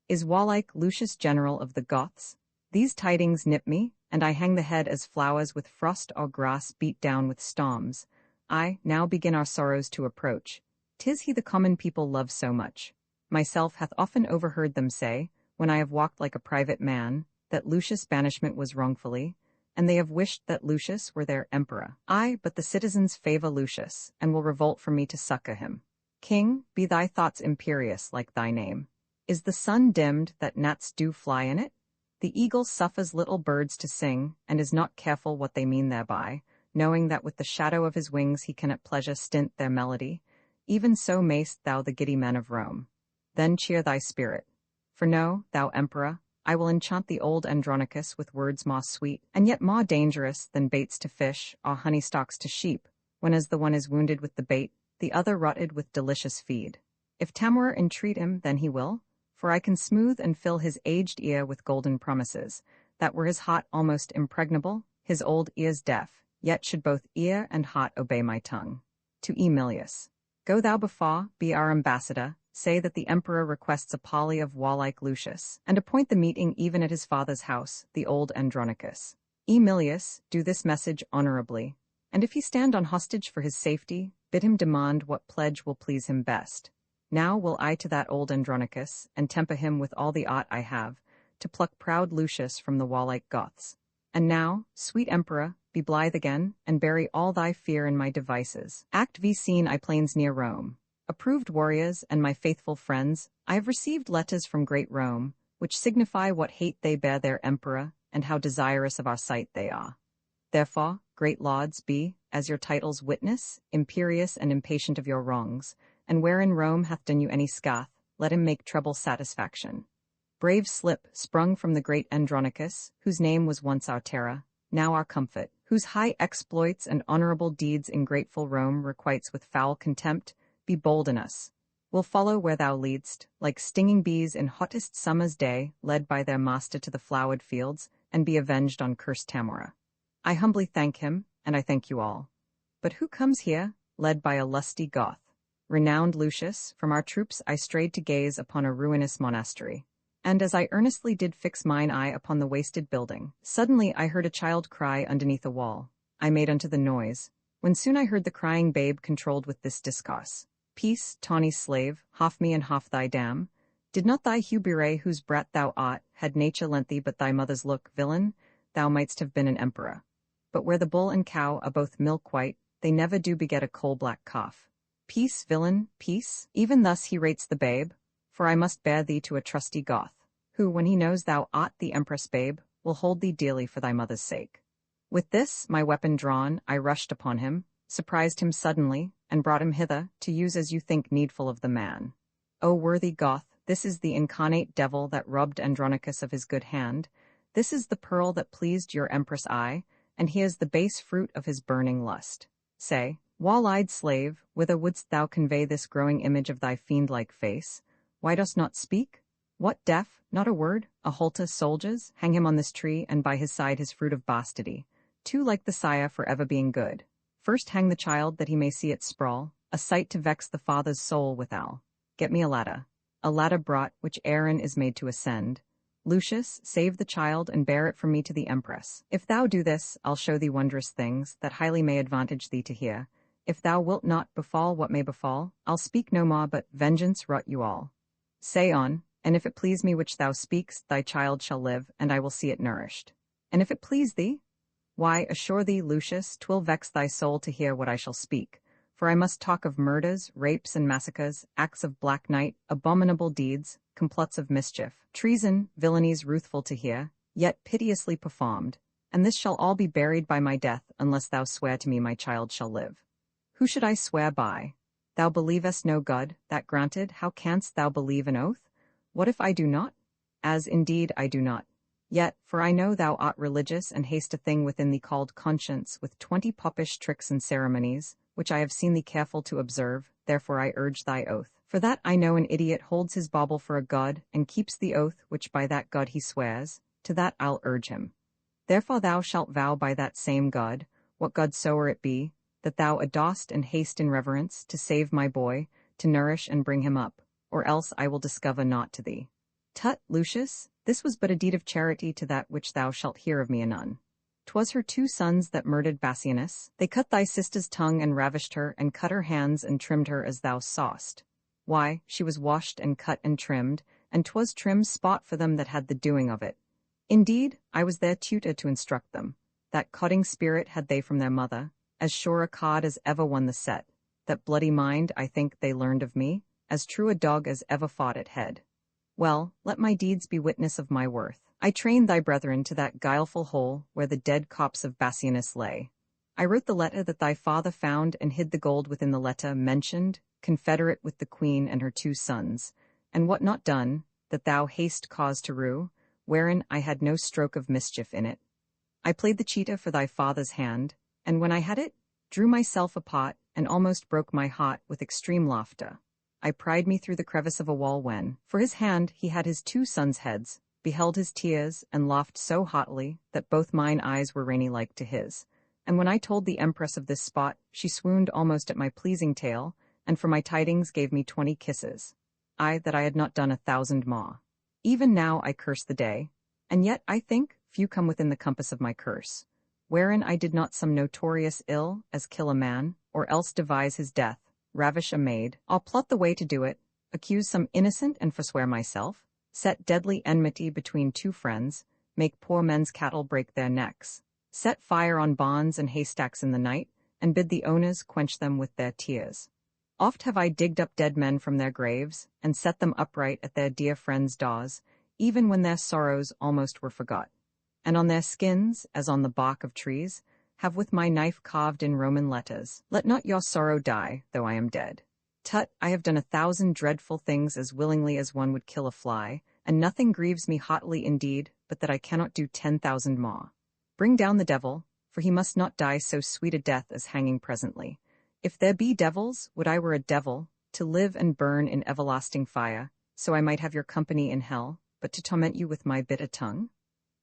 Is warlike Lucius general of the Goths? These tidings nip me, and I hang the head as flowers with frost or grass beat down with storms. I, now begin our sorrows to approach. 'Tis he the common people love so much. Myself hath often overheard them say, when I have walked like a private man, that Lucius' banishment was wrongfully, and they have wished that Lucius were their emperor. Ay, but the citizens favor Lucius, and will revolt from me to succor him. King, be thy thoughts imperious like thy name. Is the sun dimmed that gnats do fly in it? The eagle suffers little birds to sing, and is not careful what they mean thereby, knowing that with the shadow of his wings he can at pleasure stint their melody. Even so mayst thou the giddy men of Rome. Then cheer thy spirit. For know, thou emperor, I will enchant the old Andronicus with words more sweet, and yet more dangerous than baits to fish or honey stalks to sheep, when as the one is wounded with the bait, the other rotted with delicious feed. If Tamora entreat him, then he will, for I can smooth and fill his aged ear with golden promises, that were his heart almost impregnable, his old ears deaf, yet should both ear and heart obey my tongue. To Emilius. Go thou before, be our ambassador, say that the emperor requests a parley of warlike Lucius, and appoint the meeting even at his father's house, the old Andronicus. Emilius, do this message honorably, and if he stand on hostage for his safety, bid him demand what pledge will please him best. Now will I to that old Andronicus, and temper him with all the art I have, to pluck proud Lucius from the warlike Goths. And now, sweet emperor, be blithe again, and bury all thy fear in my devices. Act v scene I plains near Rome. Approved warriors and my faithful friends, I have received letters from great Rome, which signify what hate they bear their emperor, and how desirous of our sight they are. Therefore, great lords, be, as your titles witness, imperious and impatient of your wrongs, and wherein Rome hath done you any scath, let him make treble satisfaction. Brave slip, sprung from the great Andronicus, whose name was once our terror, now our comfort, whose high exploits and honorable deeds in grateful Rome requites with foul contempt, be bold in us. We'll follow where thou leadst, like stinging bees in hottest summer's day, led by their master to the flowered fields, and be avenged on cursed Tamora. I humbly thank him, and I thank you all. But who comes here, led by a lusty Goth? Renowned Lucius, from our troops I strayed to gaze upon a ruinous monastery. And as I earnestly did fix mine eye upon the wasted building, suddenly I heard a child cry underneath a wall. I made unto the noise, when soon I heard the crying babe controlled with this discourse. Peace, tawny slave, half me and half thy dam. Did not thy hubere whose brat thou art, had nature lent thee but thy mother's look, villain, thou mightst have been an emperor. But where the bull and cow are both milk white, they never do beget a coal-black calf. Peace, villain, peace. Even thus he rates the babe, for I must bear thee to a trusty Goth, who, when he knows thou art the empress babe, will hold thee dearly for thy mother's sake. With this, my weapon drawn, I rushed upon him, surprised him suddenly, and brought him hither, to use as you think needful of the man. O worthy Goth, this is the incarnate devil that robbed Andronicus of his good hand, this is the pearl that pleased your empress eye, and he is the base fruit of his burning lust. Say, wall-eyed slave, whither wouldst thou convey this growing image of thy fiend-like face? Why dost not speak? What, deaf, not a word, a halter soldiers, hang him on this tree, and by his side his fruit of bastardy, too like the sire for ever being good. First hang the child that he may see it sprawl, a sight to vex the father's soul withal. Get me a ladder brought, which Aaron is made to ascend. Lucius, save the child and bear it from me to the empress. If thou do this, I'll show thee wondrous things, that highly may advantage thee to hear. If thou wilt not, befall what may befall, I'll speak no more, but vengeance rot you all. Say on, and if it please me which thou speakst, thy child shall live, and I will see it nourished. And if it please thee, why, assure thee, Lucius, 'twill vex thy soul to hear what I shall speak, for I must talk of murders, rapes and massacres, acts of black night, abominable deeds, complots of mischief, treason, villainies ruthful to hear, yet piteously performed, and this shall all be buried by my death, unless thou swear to me my child shall live. Who should I swear by? Thou believest no God, that granted, how canst thou believe an oath? What if I do not? As indeed I do not. Yet, for I know thou art religious, and hast a thing within thee called conscience, with 20 popish tricks and ceremonies, which I have seen thee careful to observe, therefore I urge thy oath. For that I know an idiot holds his bauble for a god, and keeps the oath which by that god he swears, to that I'll urge him. Therefore thou shalt vow by that same god, what god soe'er it be, that thou adost and haste in reverence, to save my boy, to nourish and bring him up, or else I will discover naught to thee. Tut, Lucius, this was but a deed of charity to that which thou shalt hear of me anon. 'Twas her 2 sons that murdered Bassianus. They cut thy sister's tongue and ravished her, and cut her hands and trimmed her as thou saw'st. Why, she was washed and cut and trimmed, and 'twas trimmed spot for them that had the doing of it. Indeed, I was their tutor to instruct them. That cutting spirit had they from their mother, as sure a cod as ever won the set. That bloody mind, I think, they learned of me, as true a dog as ever fought at head. Well, let my deeds be witness of my worth. I trained thy brethren to that guileful hole where the dead corpse of Bassianus lay. I wrote the letter that thy father found, and hid the gold within the letter mentioned, confederate with the queen and her 2 sons, and what not done, that thou hast cause to rue, wherein I had no stroke of mischief in it. I played the cheetah for thy father's hand, and when I had it, drew myself apart, and almost broke my heart with extreme laughter. I pried me through the crevice of a wall when, for his hand, he had his 2 sons' heads, beheld his tears, and laughed so heartily that both mine eyes were rainy like to his. And when I told the empress of this spot, she swooned almost at my pleasing tale, and for my tidings gave me 20 kisses. I that I had not done 1,000 more. Even now I curse the day, and yet, I think, few come within the compass of my curse, wherein I did not some notorious ill, as kill a man, or else devise his death, ravish a maid, I'll plot the way to do it, accuse some innocent and forswear myself, set deadly enmity between 2 friends, make poor men's cattle break their necks, set fire on barns and haystacks in the night, and bid the owners quench them with their tears. Oft have I digged up dead men from their graves, and set them upright at their dear friends' doors, even when their sorrows almost were forgot. And on their skins, as on the bark of trees, have with my knife carved in Roman letters, "Let not your sorrow die, though I am dead." Tut, I have done 1,000 dreadful things as willingly as one would kill a fly, and nothing grieves me hotly indeed, but that I cannot do 10,000 more. Bring down the devil, for he must not die so sweet a death as hanging presently. If there be devils, would I were a devil, to live and burn in everlasting fire, so I might have your company in hell, but to torment you with my bitter tongue?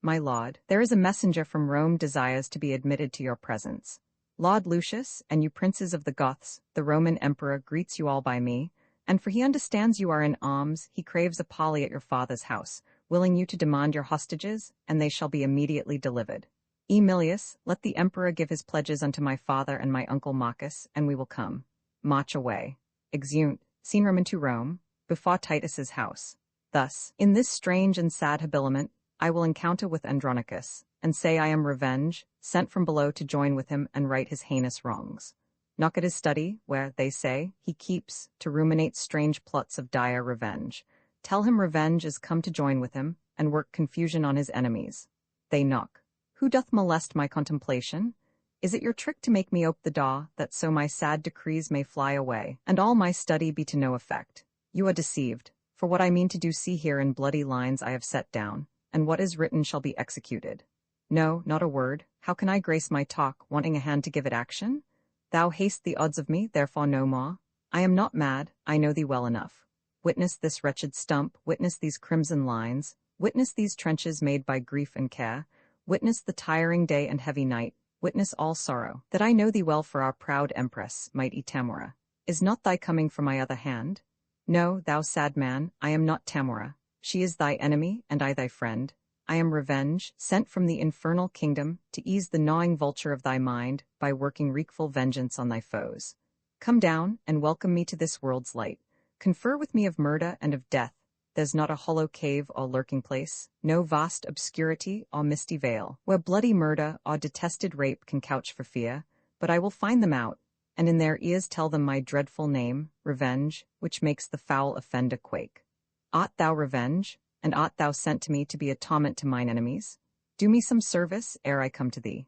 My lord, there is a messenger from Rome desires to be admitted to your presence. Lord Lucius, and you princes of the Goths, the Roman emperor greets you all by me, and for he understands you are in arms, he craves a parley at your father's house, willing you to demand your hostages, and they shall be immediately delivered. Emilius, let the emperor give his pledges unto my father and my uncle Marcus, and we will come. March away. Exeunt, scene Roman to Rome, before Titus's house. Thus, in this strange and sad habiliment, I will encounter with Andronicus, and say I am Revenge, sent from below to join with him and right his heinous wrongs. Knock at his study, where, they say, he keeps, to ruminate strange plots of dire revenge. Tell him Revenge is come to join with him, and work confusion on his enemies. They knock. Who doth molest my contemplation? Is it your trick to make me ope the door, that so my sad decrees may fly away, and all my study be to no effect? You are deceived, for what I mean to do see here in bloody lines I have set down, and what is written shall be executed. No, not a word. How can I grace my talk, wanting a hand to give it action? Thou haste the odds of me, therefore no more. I am not mad, I know thee well enough. Witness this wretched stump, witness these crimson lines, witness these trenches made by grief and care, witness the tiring day and heavy night, witness all sorrow, that I know thee well for our proud empress, mighty Tamora. Is not thy coming from my other hand? No, thou sad man, I am not Tamora. She is thy enemy, and I thy friend. I am Revenge, sent from the infernal kingdom, to ease the gnawing vulture of thy mind, by working wreakful vengeance on thy foes. Come down, and welcome me to this world's light. Confer with me of murder and of death. There's not a hollow cave or lurking place, no vast obscurity or misty vale, where bloody murder or detested rape can couch for fear, but I will find them out, and in their ears tell them my dreadful name, Revenge, which makes the foul offender quake. Art thou Revenge, and art thou sent to me to be a torment to mine enemies? Do me some service ere I come to thee.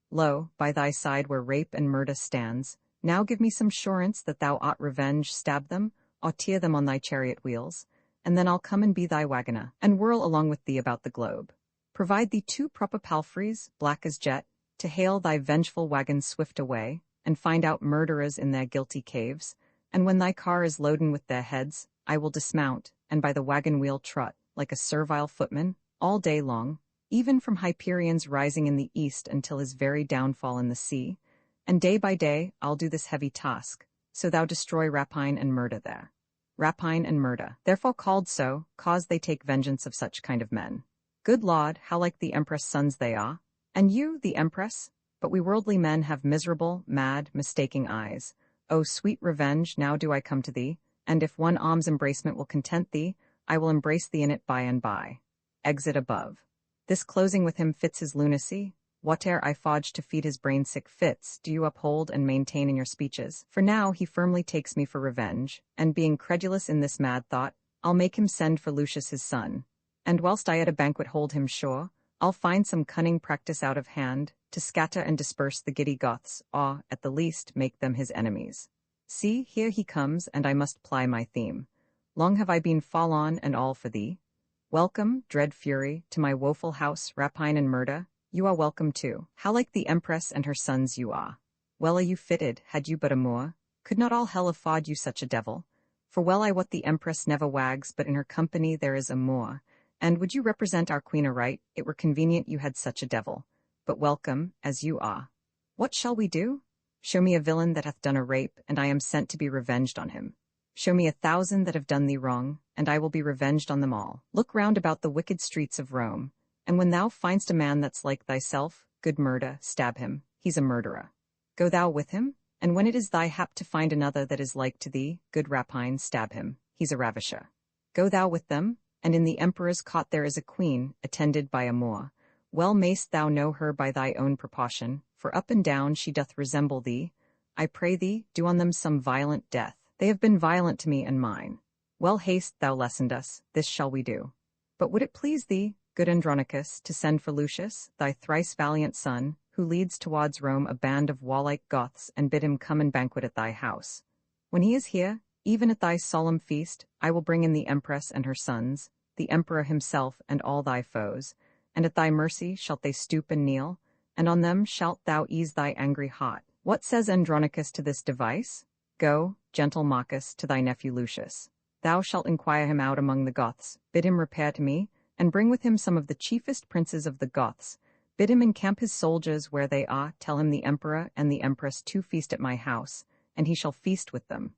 Lo, by thy side where rape and murder stands, now give me some surance that thou art Revenge stab them, or tear them on thy chariot wheels, and then I'll come and be thy wagoner, and whirl along with thee about the globe. Provide thee 2 proper palfreys, black as jet, to hail thy vengeful wagon swift away, and find out murderers in their guilty caves, and when thy car is loaden with their heads, I will dismount, and by the wagon wheel trot, like a servile footman, all day long, even from Hyperion's rising in the east until his very downfall in the sea, and day by day I'll do this heavy task, so thou destroy rapine and murder there. Rapine and murder, therefore called so, cause they take vengeance of such kind of men. Good Lord, how like the Empress' sons they are, and you, the Empress, but we worldly men have miserable, mad, mistaking eyes. O sweet Revenge, now do I come to thee, and if one arm's embracement will content thee, I will embrace thee in it by and by. Exit above. This closing with him fits his lunacy. Whate'er I fodge to feed his brain-sick fits, do you uphold and maintain in your speeches? For now he firmly takes me for Revenge, and being credulous in this mad thought, I'll make him send for Lucius his son. And whilst I at a banquet hold him sure, I'll find some cunning practice out of hand, to scatter and disperse the giddy Goths, or, at the least, make them his enemies. See, here he comes, and I must ply my theme. Long have I been fall on and all for thee. Welcome, dread fury, to my woeful house, rapine and murder. You are welcome too. How like the Empress and her sons you are. Well are you fitted, had you but a moor. Could not all hell afford you such a devil? For well I wot the empress never wags, but in her company there is a Moor. And would you represent our queen aright, it were convenient you had such a devil. But welcome, as you are. What shall we do? Show me a villain that hath done a rape, and I am sent to be revenged on him. Show me 1,000 that have done thee wrong, and I will be revenged on them all. Look round about the wicked streets of Rome, and when thou find'st a man that's like thyself, good murder, stab him, he's a murderer. Go thou with him, and when it is thy hap to find another that is like to thee, good rapine, stab him, he's a ravisher. Go thou with them, and in the emperor's cot there is a queen, attended by a Moor. Well mayst thou know her by thy own proportion, for up and down she doth resemble thee. I pray thee, do on them some violent death. They have been violent to me and mine. Well haste thou lessoned us, this shall we do. But would it please thee, good Andronicus, to send for Lucius, thy thrice valiant son, who leads towards Rome a band of warlike Goths, and bid him come and banquet at thy house? When he is here, even at thy solemn feast, I will bring in the empress and her sons, the emperor himself and all thy foes, and at thy mercy shalt they stoop and kneel, and on them shalt thou ease thy angry heart. What says Andronicus to this device? Go, gentle Marcus, to thy nephew Lucius. Thou shalt inquire him out among the Goths, bid him repair to me, and bring with him some of the chiefest princes of the Goths. Bid him encamp his soldiers where they are, tell him the emperor and the empress to feast at my house, and he shall feast with them.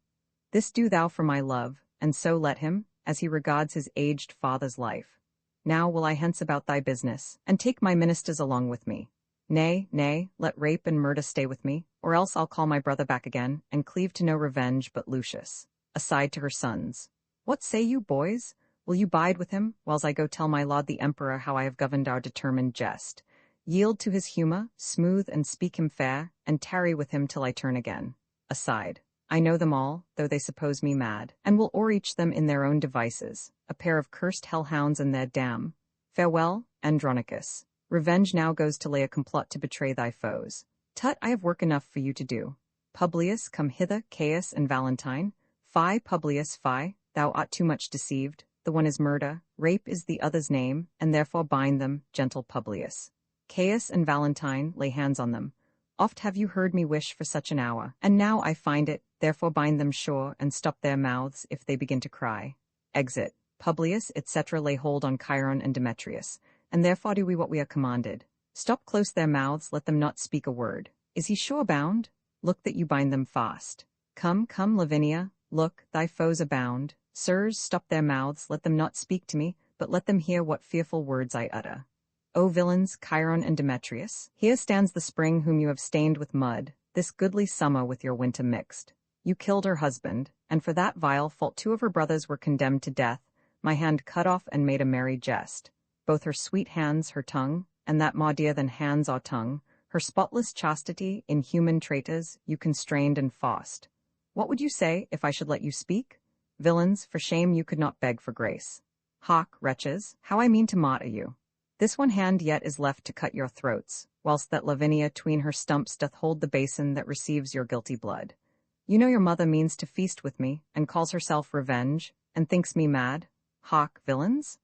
This do thou for my love, and so let him, as he regards his aged father's life. Now will I hence about thy business, and take my ministers along with me. Nay, nay, let rape and murder stay with me, or else I'll call my brother back again, and cleave to no revenge but Lucius. Aside to her sons. What say you, boys? Will you bide with him, whiles I go tell my lord the emperor how I have governed our determined jest? Yield to his humour, smooth and speak him fair, and tarry with him till I turn again. Aside. I know them all, though they suppose me mad, and will o'er-each them in their own devices, a pair of cursed hell-hounds and their dam. Farewell, Andronicus. Revenge now goes to lay a complot to betray thy foes. Tut, I have work enough for you to do. Publius, come hither, Caius and Valentine. Fie, Publius, fie, thou art too much deceived. The one is murder, rape is the other's name, and therefore bind them, gentle Publius. Caius and Valentine, lay hands on them. Oft have you heard me wish for such an hour, and now I find it, therefore bind them sure, and stop their mouths if they begin to cry. Exit. Publius, etc. lay hold on Chiron and Demetrius, and therefore do we what we are commanded. Stop close their mouths, let them not speak a word. Is he sure bound? Look that you bind them fast. Come, come, Lavinia, look, thy foes abound. Sirs, stop their mouths, let them not speak to me, but let them hear what fearful words I utter. O villains, Chiron and Demetrius, here stands the spring whom you have stained with mud, this goodly summer with your winter mixed. You killed her husband, and for that vile fault 2 of her brothers were condemned to death, my hand cut off and made a merry jest. Both her sweet hands, her tongue, and that more dear than hands or tongue, her spotless chastity, inhuman traitors, you constrained and forced. What would you say, if I should let you speak? Villains, for shame you could not beg for grace. Hark, wretches, how I mean to martyr you. This one hand yet is left to cut your throats, whilst that Lavinia 'tween her stumps doth hold the basin that receives your guilty blood. You know your mother means to feast with me, and calls herself Revenge, and thinks me mad. Hark, villains!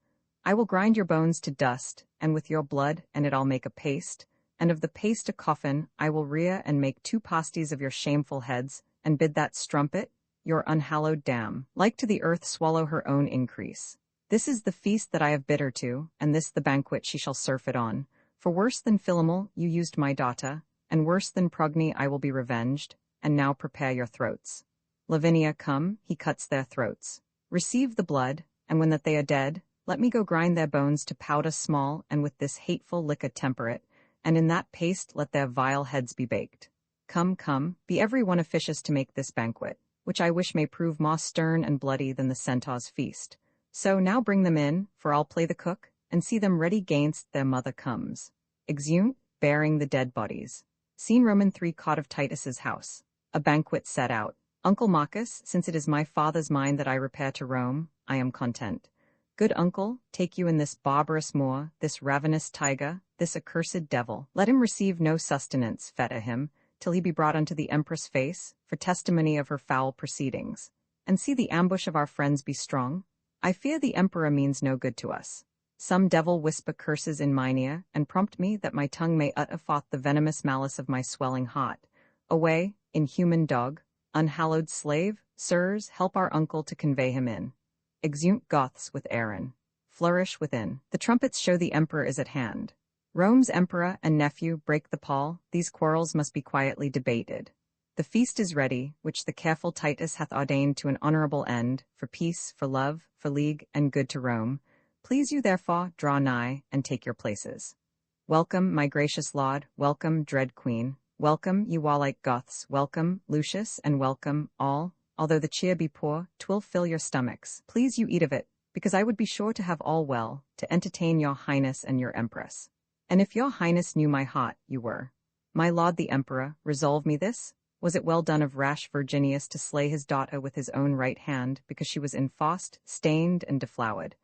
I will grind your bones to dust, and with your blood, and it I'll make a paste, and of the paste a coffin I will rear and make 2 pasties of your shameful heads, and bid that strumpet, your unhallowed dam, like to the earth swallow her own increase. This is the feast that I have bid her to, and this the banquet she shall surfeit on. For worse than Philomel you used my daughter, and worse than Progny I will be revenged, and now prepare your throats. Lavinia, come, he cuts their throats. Receive the blood, and when that they are dead, let me go grind their bones to powder small, and with this hateful liquor temper it, and in that paste let their vile heads be baked. Come, come, be every one officious to make this banquet, which I wish may prove more stern and bloody than the centaur's feast. So now bring them in, for I'll play the cook, and see them ready gainst their mother comes. Exeunt, bearing the dead bodies. Scene Roman 3 cot of Titus's house. A banquet set out. Uncle Marcus, since it is my father's mind that I repair to Rome, I am content. Good uncle, take you in this barbarous Moor, this ravenous tiger, this accursed devil. Let him receive no sustenance, fetter him, till he be brought unto the empress' face, for testimony of her foul proceedings. And see the ambush of our friends be strong. I fear the emperor means no good to us. Some devil whisper curses in mine ear, and prompt me that my tongue may utter forth the venomous malice of my swelling heart. Away, inhuman dog, unhallowed slave, sirs, help our uncle to convey him in. Exeunt Goths with Aaron. Flourish within. The trumpets show the emperor is at hand. Rome's emperor and nephew break the pall, these quarrels must be quietly debated. The feast is ready, which the careful Titus hath ordained to an honorable end, for peace, for love, for league, and good to Rome. Please you therefore draw nigh, and take your places. Welcome, my gracious lord, welcome, dread queen, welcome, ye warlike Goths, welcome, Lucius, and welcome, all, although the cheer be poor, 'twill fill your stomachs. Please you eat of it, because I would be sure to have all well, to entertain your highness and your empress. And if your highness knew my heart, you were. My lord the emperor, resolve me this, was it well done of rash Virginius to slay his daughter with his own right hand, because she was infauced, stained, and deflowered,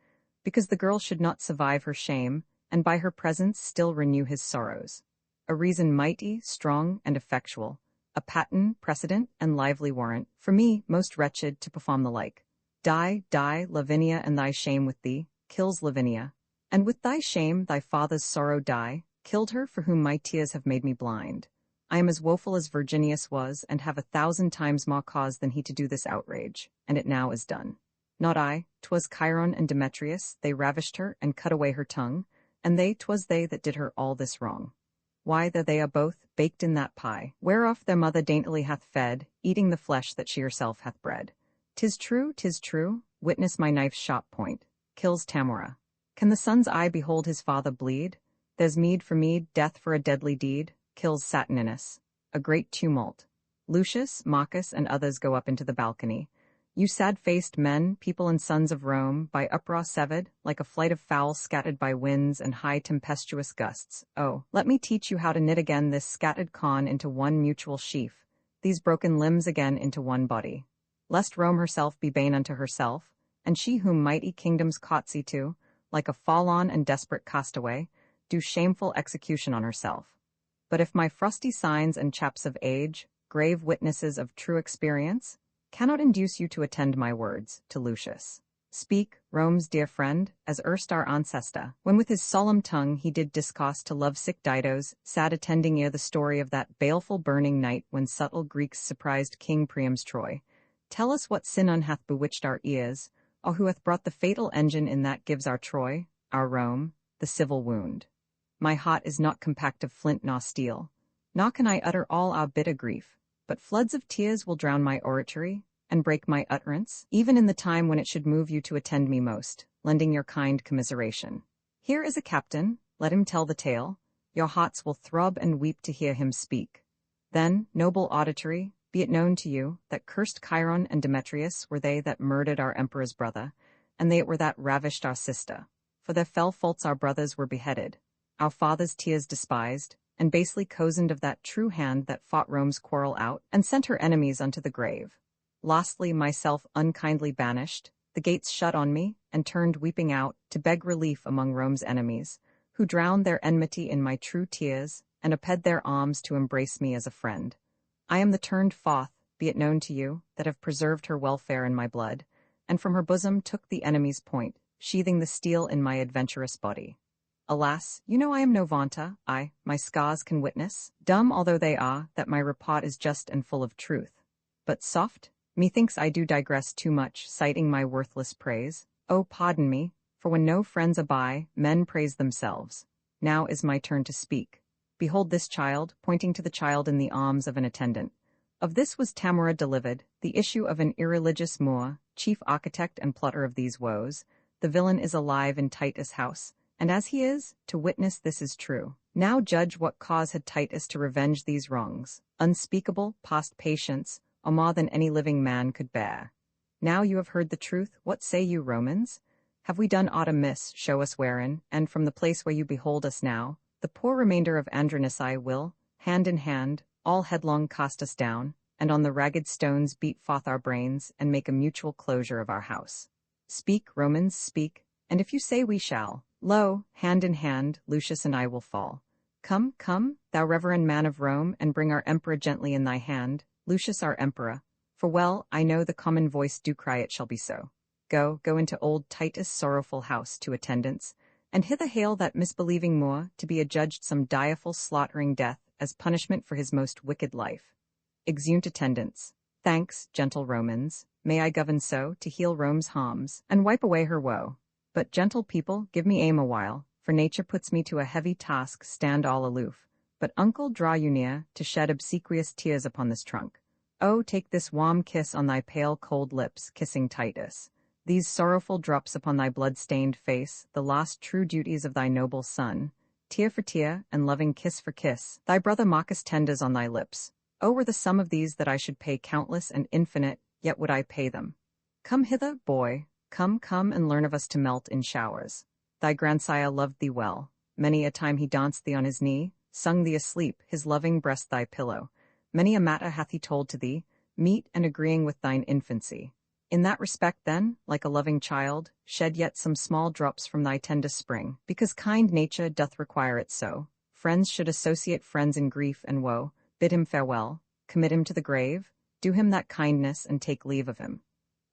because the girl should not survive her shame, and by her presence still renew his sorrows. A reason mighty, strong, and effectual, a patent, precedent, and lively warrant, for me, most wretched, to perform the like. Die, die, Lavinia, and thy shame with thee, kills Lavinia. And with thy shame thy father's sorrow die, killed her for whom my tears have made me blind. I am as woeful as Virginius was, and have 1,000 times more cause than he to do this outrage, and it now is done. Not I, 'twas Chiron and Demetrius, they ravished her and cut away her tongue, and 'twas they that did her all this wrong. Why, there they are both, baked in that pie, whereof their mother daintily hath fed, eating the flesh that she herself hath bred. 'Tis true, witness my knife's sharp point, kills Tamora. Can the son's eye behold his father bleed? There's meed for meed, death for a deadly deed, kills Saturninus. A great tumult. Lucius, Marcus, and others go up into the balcony. You sad-faced men, people and sons of Rome, by uproar severed, like a flight of fowl scattered by winds and high tempestuous gusts. Oh, let me teach you how to knit again this scattered con into one mutual sheaf, these broken limbs again into one body. Lest Rome herself be bane unto herself, and she whom mighty kingdoms courtesy to, like a fall-on and desperate castaway, do shameful execution on herself. But if my frosty signs and chaps of age, grave witnesses of true experience, cannot induce you to attend my words, to Lucius. Speak, Rome's dear friend, as erst our ancestor, when with his solemn tongue he did discourse to lovesick Didos, sad attending ear the story of that baleful burning night when subtle Greeks surprised King Priam's Troy. Tell us what sin hath bewitched our ears, or who hath brought the fatal engine in that gives our Troy, our Rome, the civil wound. My heart is not compact of flint nor steel, nor can I utter all our bitter grief, but floods of tears will drown my oratory, and break my utterance, even in the time when it should move you to attend me most, lending your kind commiseration. Here is a captain, let him tell the tale, your hearts will throb and weep to hear him speak. Then, noble auditory, be it known to you, that cursed Chiron and Demetrius were they that murdered our emperor's brother, and they it were that ravished our sister. For their fell faults our brothers were beheaded, our fathers' tears despised, and basely cozened of that true hand that fought Rome's quarrel out, and sent her enemies unto the grave. Lastly, myself unkindly banished, the gates shut on me, and turned weeping out, to beg relief among Rome's enemies, who drowned their enmity in my true tears, and apped their alms to embrace me as a friend. I am the turned forth, be it known to you, that have preserved her welfare in my blood, and from her bosom took the enemy's point, sheathing the steel in my adventurous body. Alas, you know I am no vaunter, my scars can witness, dumb although they are, that my report is just and full of truth. But soft, methinks I do digress too much, citing my worthless praise. Oh, pardon me, for when no friends are by, men praise themselves. Now is my turn to speak. Behold this child, pointing to the child in the arms of an attendant. Of this was Tamora delivered, the issue of an irreligious Moor, chief architect and plotter of these woes. The villain is alive in Titus' house, and as he is, to witness this is true. Now judge what cause had Titus to revenge these wrongs, unspeakable, past patience, or more than any living man could bear. Now you have heard the truth, what say you, Romans? Have we done aught amiss, show us wherein, and from the place where you behold us now, the poor remainder of Andronici will, hand in hand, all headlong cast us down, and on the ragged stones beat forth our brains, and make a mutual closure of our house. Speak, Romans, speak, and if you say we shall, lo, hand in hand, Lucius and I will fall. Come, come, thou reverend man of Rome, and bring our emperor gently in thy hand, Lucius our emperor, for well I know the common voice do cry it shall be so. Go into old Titus' sorrowful house to attendants, and hither hail that misbelieving Moor to be adjudged some direful slaughtering death as punishment for his most wicked life. Exeunt attendants. Thanks, gentle Romans, may I govern so to heal Rome's harms, and wipe away her woe. But gentle people, give me aim a while, for nature puts me to a heavy task, stand all aloof. But uncle, draw you near, to shed obsequious tears upon this trunk. Oh, take this warm kiss on thy pale cold lips, kissing Titus. These sorrowful drops upon thy blood-stained face, the last true duties of thy noble son. Tear for tear, and loving kiss for kiss, thy brother Marcus tenders on thy lips. Oh, were the sum of these that I should pay countless and infinite, yet would I pay them. Come hither, boy, come and learn of us to melt in showers. Thy grandsire loved thee well, many a time he danced thee on his knee, sung thee asleep, his loving breast thy pillow. Many a matter hath he told to thee, meet and agreeing with thine infancy. In that respect then, like a loving child, shed yet some small drops from thy tender spring, because kind nature doth require it so. Friends should associate friends in grief and woe, bid him farewell, commit him to the grave, do him that kindness and take leave of him.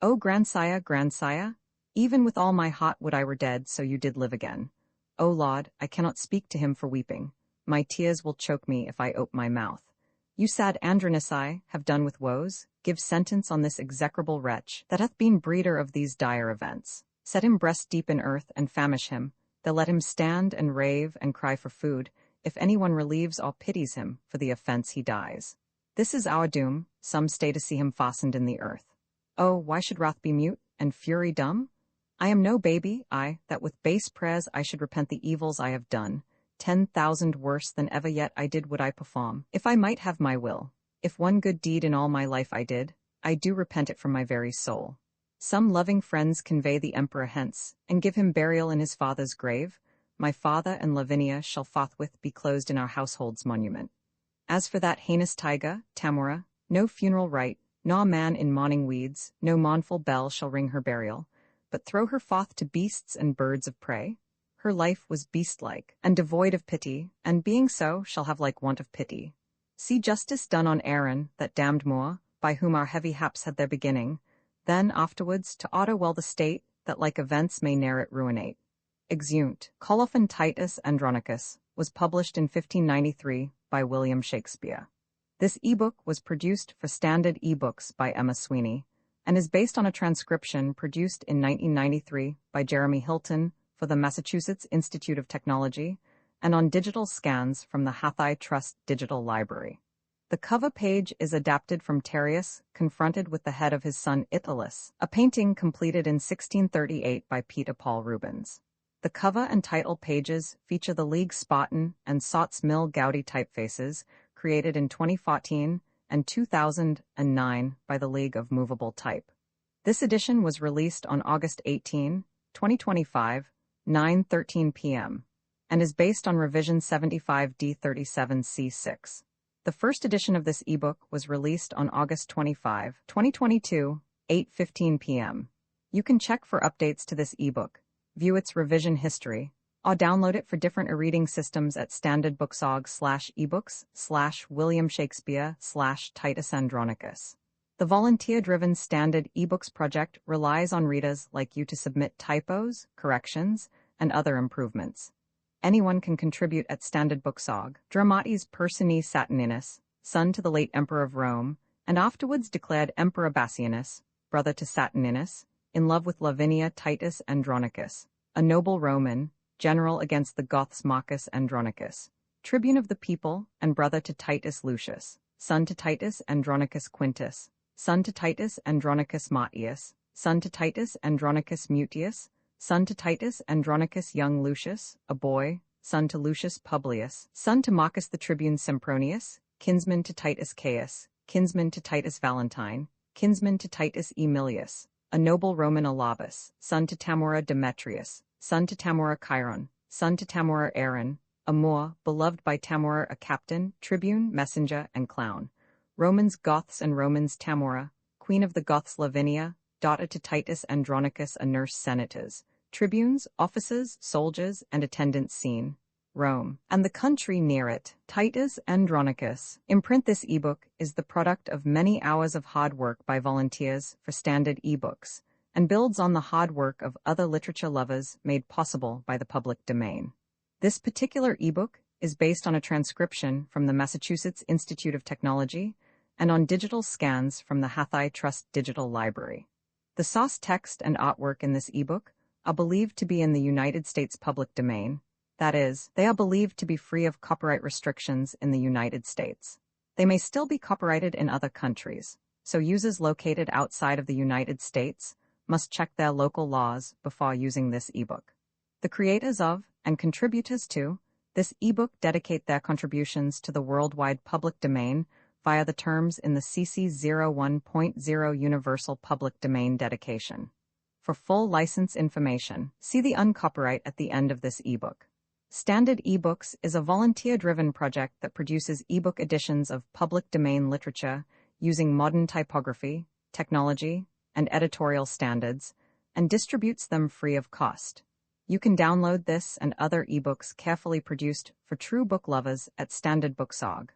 O grandsire, even with all my heart would I were dead, so you did live again. O Lord, I cannot speak to him for weeping. My tears will choke me if I ope my mouth. You sad Andronici, have done with woes, give sentence on this execrable wretch, that hath been breeder of these dire events. Set him breast deep in earth, and famish him, then let him stand and rave and cry for food. If anyone relieves or pities him, for the offense he dies. This is our doom, some stay to see him fastened in the earth. Oh, why should wrath be mute, and fury dumb? I am no baby, that with base prayers I should repent the evils I have done. 10,000 worse than ever yet I did would I perform, if I might have my will. If one good deed in all my life I did, I do repent it from my very soul. Some loving friends convey the emperor hence, and give him burial in his father's grave. My father and Lavinia shall forthwith be closed in our household's monument. As for that heinous tiger, Tamora, no funeral rite, nor man in mourning weeds, no mournful bell shall ring her burial, but throw her forth to beasts and birds of prey. Her life was beast-like, and devoid of pity, and being so, shall have like want of pity. See justice done on Aaron, that damned Moor, by whom our heavy haps had their beginning, then afterwards to order well the state, that like events may ne'er it ruinate. Exeunt. Colophon Titus Andronicus was published in 1593 by William Shakespeare. This ebook was produced for Standard eBooks by Emma Sweeney, and is based on a transcription produced in 1993 by Jeremy Hilton for the Massachusetts Institute of Technology, and on digital scans from the Hathai Trust Digital Library. The cover page is adapted from Tereus, confronted with the head of his son Italus, a painting completed in 1638 by Peter Paul Rubens. The cover and title pages feature the League Spaten and Sots Mill Gaudi typefaces, created in 2014 and 2009 by the League of Movable Type. This edition was released on August 18, 2025, 9:13 p.m., and is based on revision 75D37C6. The first edition of this ebook was released on August 25, 2022, 8:15 p.m. You can check for updates to this ebook, view its revision history, or download it for different e-reading systems at standardbooksorg/ebooks/William Shakespeare/Titus Andronicus. The volunteer-driven Standard eBooks project relies on readers like you to submit typos, corrections, and other improvements. Anyone can contribute at Standard Booksorg. Dramatis Personae Saturninus, son to the late Emperor of Rome, and afterwards declared Emperor Bassianus, brother to Saturninus, in love with Lavinia Titus Andronicus, a noble Roman, general against the Goths Marcus Andronicus, tribune of the people, and brother to Titus Lucius, son to Titus Andronicus Quintus, son to Titus Andronicus Matius, son to Titus Andronicus Mutius, son to Titus Andronicus young Lucius, a boy, son to Lucius Publius, son to Marcus the Tribune Sempronius, kinsman to Titus Caius, kinsman to Titus Valentine, kinsman to Titus Aemilius, a noble Roman Alabus, son to Tamora Demetrius, son to Tamora Chiron, son to Tamora Aaron, a Moor, beloved by Tamora a captain, tribune, messenger, and clown. Romans Goths and Romans Tamora, queen of the Goths Lavinia, daughter to Titus Andronicus a nurse senators, tribunes, officers, soldiers, and attendants seen. Rome, and the country near it. Titus Andronicus. Imprint this ebook is the product of many hours of hard work by volunteers for Standard eBooks, and builds on the hard work of other literature lovers made possible by the public domain. This particular ebook is based on a transcription from the Massachusetts Institute of Technology and on digital scans from the Hathai Trust Digital Library. The source text and artwork in this ebook are believed to be in the United States public domain. That is, they are believed to be free of copyright restrictions in the United States. They may still be copyrighted in other countries, so users located outside of the United States must check their local laws before using this ebook. The creators of and contributors to this ebook dedicate their contributions to the worldwide public domain via the terms in the CC 01.0 Universal Public Domain Dedication. For full license information, see the uncopyright at the end of this ebook. Standard eBooks is a volunteer-driven project that produces ebook editions of public domain literature using modern typography, technology, and editorial standards, and distributes them free of cost. You can download this and other ebooks carefully produced for true book lovers at standardbooks.org.